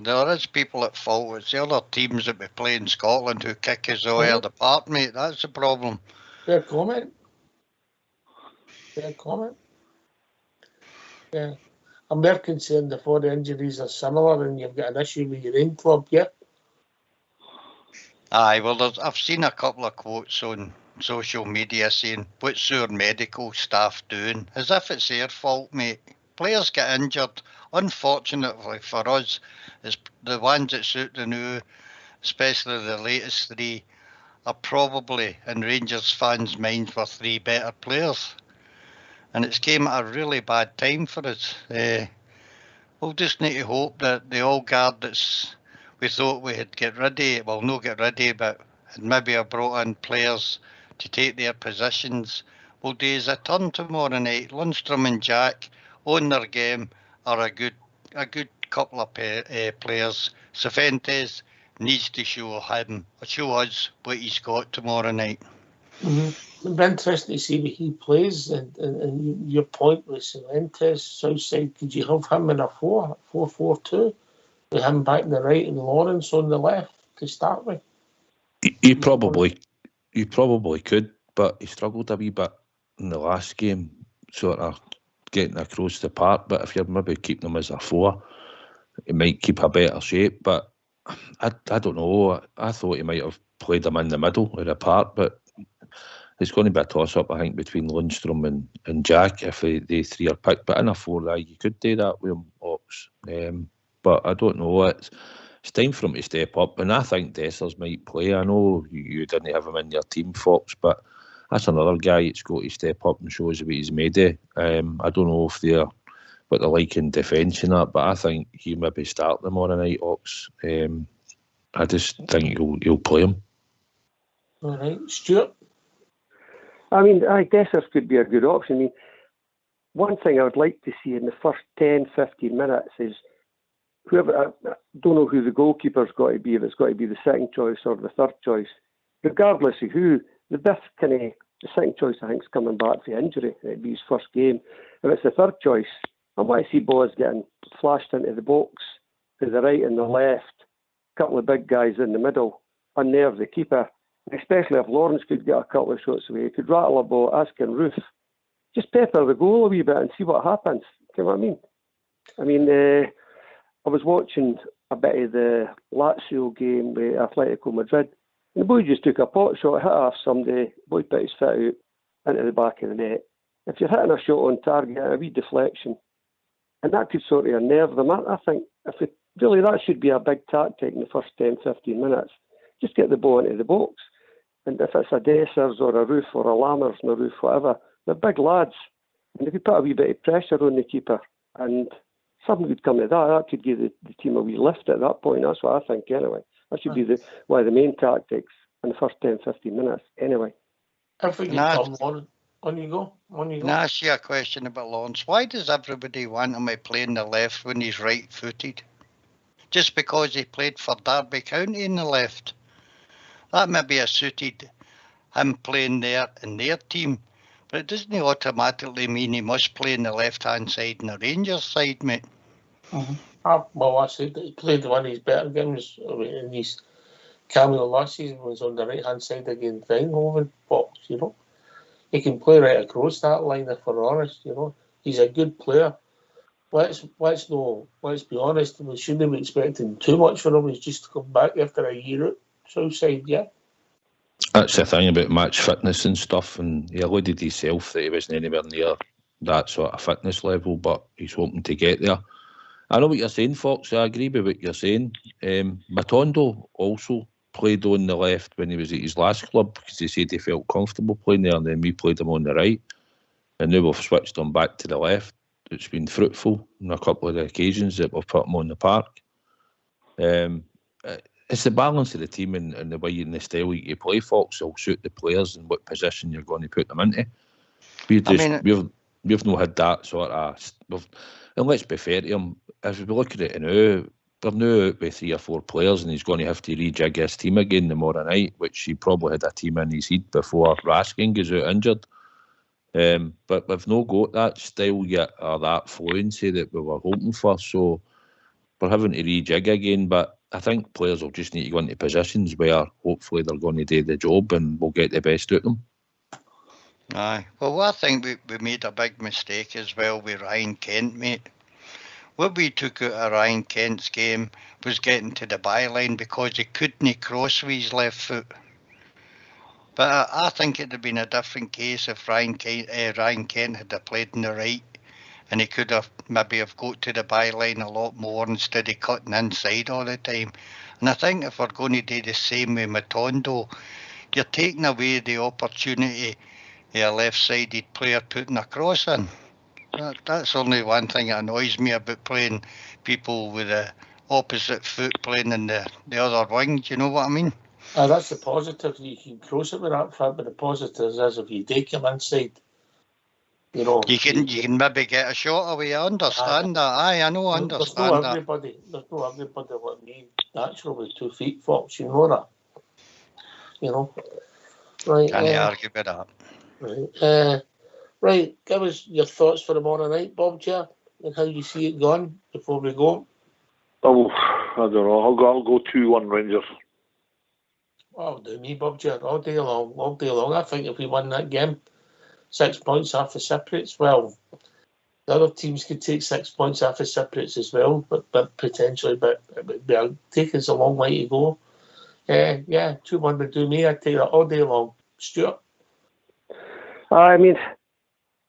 There is people at fault. It's the other teams that we play in Scotland who kick us all out apart, mate. That's the problem. Fair comment. Yeah. I'm more concerned if all the injuries are similar and you've got an issue with your own club, yeah? Aye, well, I've seen a couple of quotes on social media saying, what's our medical staff doing? As if it's their fault, mate. Players get injured. Unfortunately for us, it's the ones that suit the new, especially the latest three, are probably, in Rangers fans' minds, were three better players. And it's came at a really bad time for us. We'll just need to hope that the old guard that's we thought we had get rid of, well, not get rid of, but maybe have brought in players to take their positions, will do as a turn tomorrow night. Lundstram and Jack on their game are a good couple of players. Cifuentes needs to show us what he's got tomorrow night. It'd be interesting to see what he plays, and your point with Cifuentes, Southside, could you have him in a 4-4-2, with him back in the right and Lawrence on the left to start with? You probably could, but he struggled a wee bit in the last game, sort of getting across the park. But if you're maybe keeping him as a 4, he might keep a better shape. But I don't know. I thought he might have played him in the middle of the park, but it's going to be a toss-up, I think, between Lundstram and Jack if they three are picked. But in a 4, you could do that with him, Ox. But I don't know. It's time for him to step up, and I think Dessers might play. I know you didn't have him in your team, Fox, but that's another guy that's got to step up and show us what he's made of. I don't know if they're what they're like in defence and that, but I think he maybe start them on a night, Ox. I just think he'll play him. All right, Stuart. I mean, Dessers could be a good option. I mean, one thing I would like to see in the first 10-15 minutes is whoever, I don't know who the goalkeeper's got to be, if it's got to be the second choice or the third choice. Regardless of who, the second choice I think is coming back for injury. It'd be his first game. If it's the third choice, I want to see boys getting flashed into the box to the right and the left, a couple of big guys in the middle, unnerve the keeper. Especially if Lawrence could get a couple of shots away, he could rattle a ball, asking Roof, just pepper the goal a wee bit and see what happens. You know what I mean? I mean, I was watching a bit of the Lazio game with Atletico Madrid, and the boy just took a pot shot, hit off somebody, the boy put his foot out into the back of the net. If you're hitting a shot on target, a wee deflection, and that could sort of unnerve them. I think really that should be a big tactic in the first 10-15 minutes. Just get the ball into the box. And if it's a Dessers or a Roof or a Lammers or a Roof, whatever, they're big lads. And if you put a wee bit of pressure on the keeper and something could come to that could give the team a wee lift at that point. That's what I think anyway. That should be one of the main tactics in the first 10-15 minutes anyway. If we can come on you go. Can I ask you a question about Lawrence? Why does everybody want him to play in the left when he's right-footed? Just because he played for Derby County in the left? That maybe have suited him playing there in their team, but it doesn't automatically mean he must play in the left-hand side and the Rangers side, mate. Well, I said that he played one of his better games in his cameo last season was on the right-hand side against Eindhoven, Fox, you know. He can play right across that line, if we're honest, you know. He's a good player. Let's be honest, we shouldn't be expecting too much for him. He's just come back after a year out. Southside, yeah. That's the thing about match fitness and stuff, and he alluded himself that he wasn't anywhere near that sort of fitness level, but he's hoping to get there. I know what you're saying, Fox. I agree with what you're saying. Matondo also played on the left when he was at his last club because he said he felt comfortable playing there, and then we played him on the right. And now we've switched him back to the left. It's been fruitful on a couple of the occasions that we've put him on the park. It's the balance of the team and the way and the style you play, Fox, will suit the players and what position you're going to put them into. We've we've not had that sort of. And let's be fair to him. If we look at it now, they're now out with 3 or 4 players, and he's going to have to rejig his team again tomorrow night, which he probably had a team in his head before Raskin goes out injured. But we've not got that style yet, or that fluency that we were hoping for, so we're having to rejig again. But I think players will just need to go into positions where hopefully they're going to do the job and we'll get the best out of them. Aye. Well, I think we made a big mistake as well with Ryan Kent, mate. What we took out of Ryan Kent's game was getting to the byline because he couldn't cross with his left foot. But I think it'd have been a different case if Ryan Kent had played in the right, and he could have maybe have got to the byline a lot more instead of cutting inside all the time. And I think if we're going to do the same with Matondo, you're taking away the opportunity of a left-sided player putting a cross in. That's only one thing that annoys me about playing people with the opposite foot playing in the other wing. Do you know what I mean? That's the positive. You can cross it with that foot, but the positive is if you take him inside, you know. You can maybe get a shot away. I understand that. Aye, I know. I understand that. There's no everybody like me, natural with 2 feet, Fox. You know that. You know. Right. Can't argue with that. Right. Right. Give us your thoughts for tomorrow night, Bob Chair, and how you see it going before we go. Oh, I don't know. I'll go 2-1 Rangers. Oh, do me, Bob Chair, all day long. I think if we win that game, 6 points off the separates. Well, the other teams could take 6 points off the separates as well, but potentially, but it'll take us a long way to go. Yeah, 2-1 would do me. I'd take that all day long. Stuart? I mean,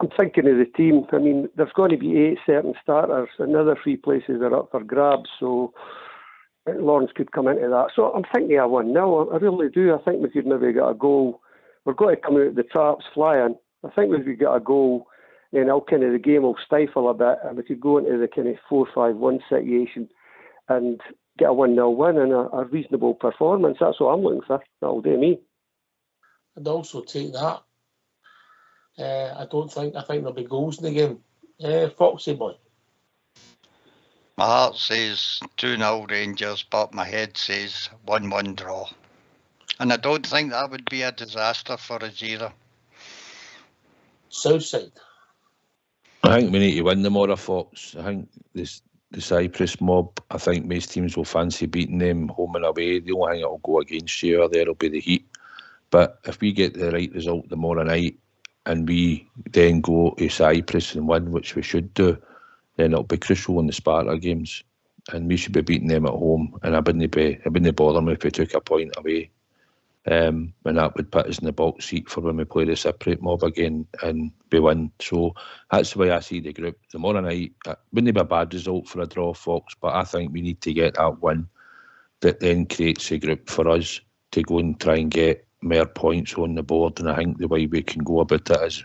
I'm thinking of the team. I mean, there's going to be 8 certain starters. Another 3 places are up for grabs, so Lawrence could come into that. So I'm thinking of 1-0. I really do. I think we could maybe get a goal. We're going to come out the traps flying. I think if we get a goal, then the game will stifle a bit, and we could go into the kind of 4-5-1 situation and get a 1-0 win and a reasonable performance. That's what I'm looking for. That'll do me. I'd also take that. I think there'll be goals in the game. Foxy boy. My heart says 2-0 Rangers, but my head says 1-1 draw. And I don't think that would be a disaster for us either. Southside. I think we need to win tomorrow, Fox. I think the Cyprus mob, I think most teams will fancy beating them home and away. The only thing that will go against you there will be the heat. But if we get the right result tomorrow night and we then go to Cyprus and win, which we should do, then it'll be crucial in the Sparta games. And we should be beating them at home. And it wouldn't bother me if we took a point away. And that would put us in the box seat for when we play the Cypriot mob again and we win. So that's the way I see the group. Tomorrow night, it wouldn't be a bad result for a draw, Fox, but I think we need to get that win that then creates a group for us to go and try and get more points on the board. And I think the way we can go about it is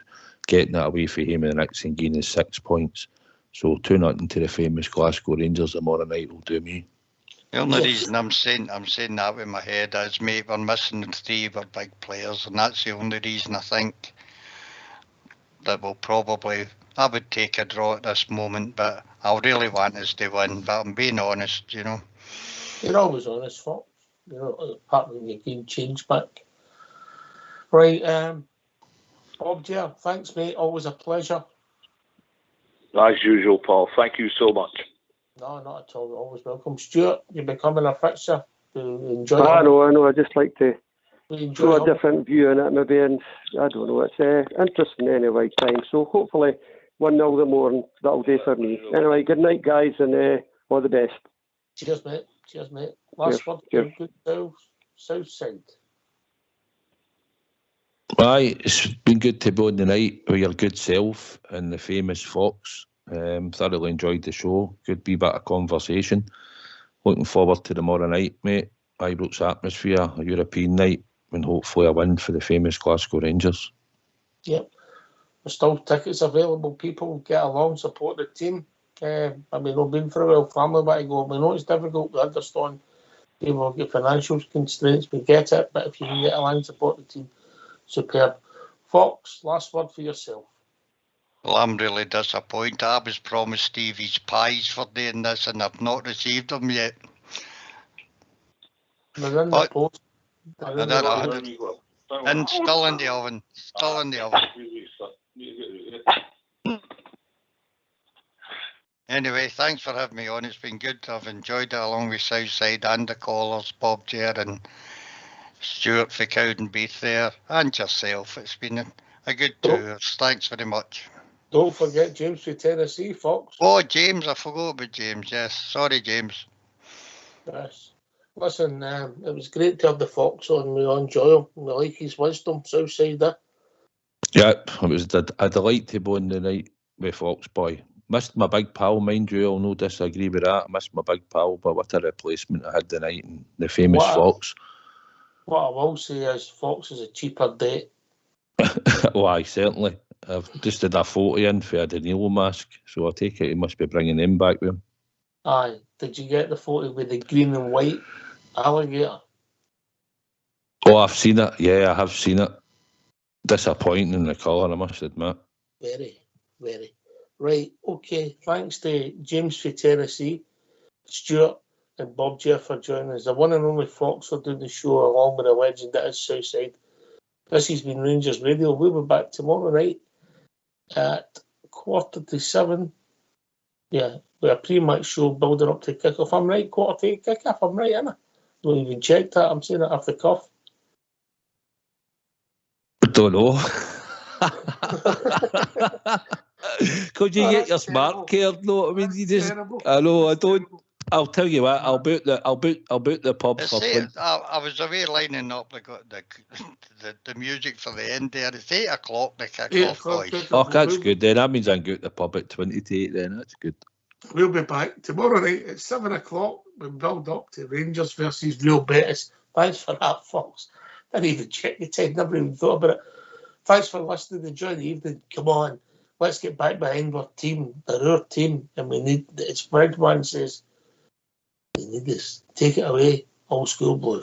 getting it away from him and the Knicks and gaining 6 points. So 2-0 to the famous Glasgow Rangers tomorrow night will do me. The only reason I'm saying that with my head is, mate, we're missing 3 of our big players, and that's the only reason I think that we'll probably. I would take a draw at this moment, but I really want us to win. But I'm being honest, you know. You're always honest, Fox. You know, apart when you gain change back. Right, Bob J, thanks, mate. Always a pleasure. As usual, Paul. Thank you so much. No, not at all. Always welcome. Stuart, you're becoming a fixture. Enjoy I know. I just like to throw a it. different view on it maybe, and I don't know. It's interesting anyway, time. So hopefully 1-0 the more, and that'll do for me. Anyway, good night, guys, and all the best. Cheers, mate. Last word. Good south side. Aye, it's been good to be on the night with your good self and the famous Fox. Thoroughly enjoyed the show. Good wee bit of conversation. Looking forward to tomorrow night, mate. Ibrox atmosphere, a European night, and hopefully a win for the famous Glasgow Rangers. Yep. There's still tickets available. People get along, support the team. I mean, we've been through a family way to go. We know it's difficult to understand. People get financial constraints. We get it, but if you can get along and support the team, superb. Fox, last word for yourself. Well, I'm really disappointed. I was promised Stevie's pies for doing this and I've not received them yet. They're in the post. I don't know. And still in the oven. Still in the oven. Anyway, thanks for having me on. It's been good. I've enjoyed it along with Southside and the callers, Bob Jer and Stuart for Cowdenbeath there, and yourself. It's been a good tour. Thanks very much. Don't forget James from Tennessee, Fox. Oh, James, I forgot about James. Yes, sorry, James. Yes. Listen, it was great to have the Fox on. We enjoy him. We like his wisdom, Southside there. Yeah, it was a delight to go on the night with Fox Boy. Missed my big pal, mind you, I'll no disagree with that. I missed my big pal, but what a replacement I had the night, and the famous Fox. What I will say is Fox is a cheaper date. Why, certainly. I've just had a photo in for a Danilo mask, so I take it he must be bringing them back with him. Aye. Did you get the photo with the green and white alligator? Oh, I've seen it. Yeah, I have seen it. Disappointing in the colour, I must admit. Very, very. Right, okay. Thanks to James for Tennessee, Stuart and Bob Jeff for joining us. The one and only Fox for doing the show along with the legend that is Southside. This has been Rangers Radio. We'll be back tomorrow night at 7:15. Yeah, with a pre-match show building up to kick-off. I'm right, 7:15 kick-off. I'm right, innit? Don't even check that. I'm saying it off the cuff. Don't know. Could you get your smart card? No, I mean you just. I know. I don't. I'll tell you what. I'll boot the pub for. I was away lining up the music for the end there. It's 8 o'clock. The kick-off, boys. Oh, that's good. Then that means I can go to the pub at 20 to 8. Then that's good. We'll be back tomorrow night at 7 o'clock. We'll build up to Rangers versus Real Betis. Thanks for that, folks. Didn't even check the time. Never even thought about it. Thanks for listening. Enjoy the evening. Come on. Let's get back behind our team. They're our team. And we need, as Fred man says, we need this. Take it away. Old school blue.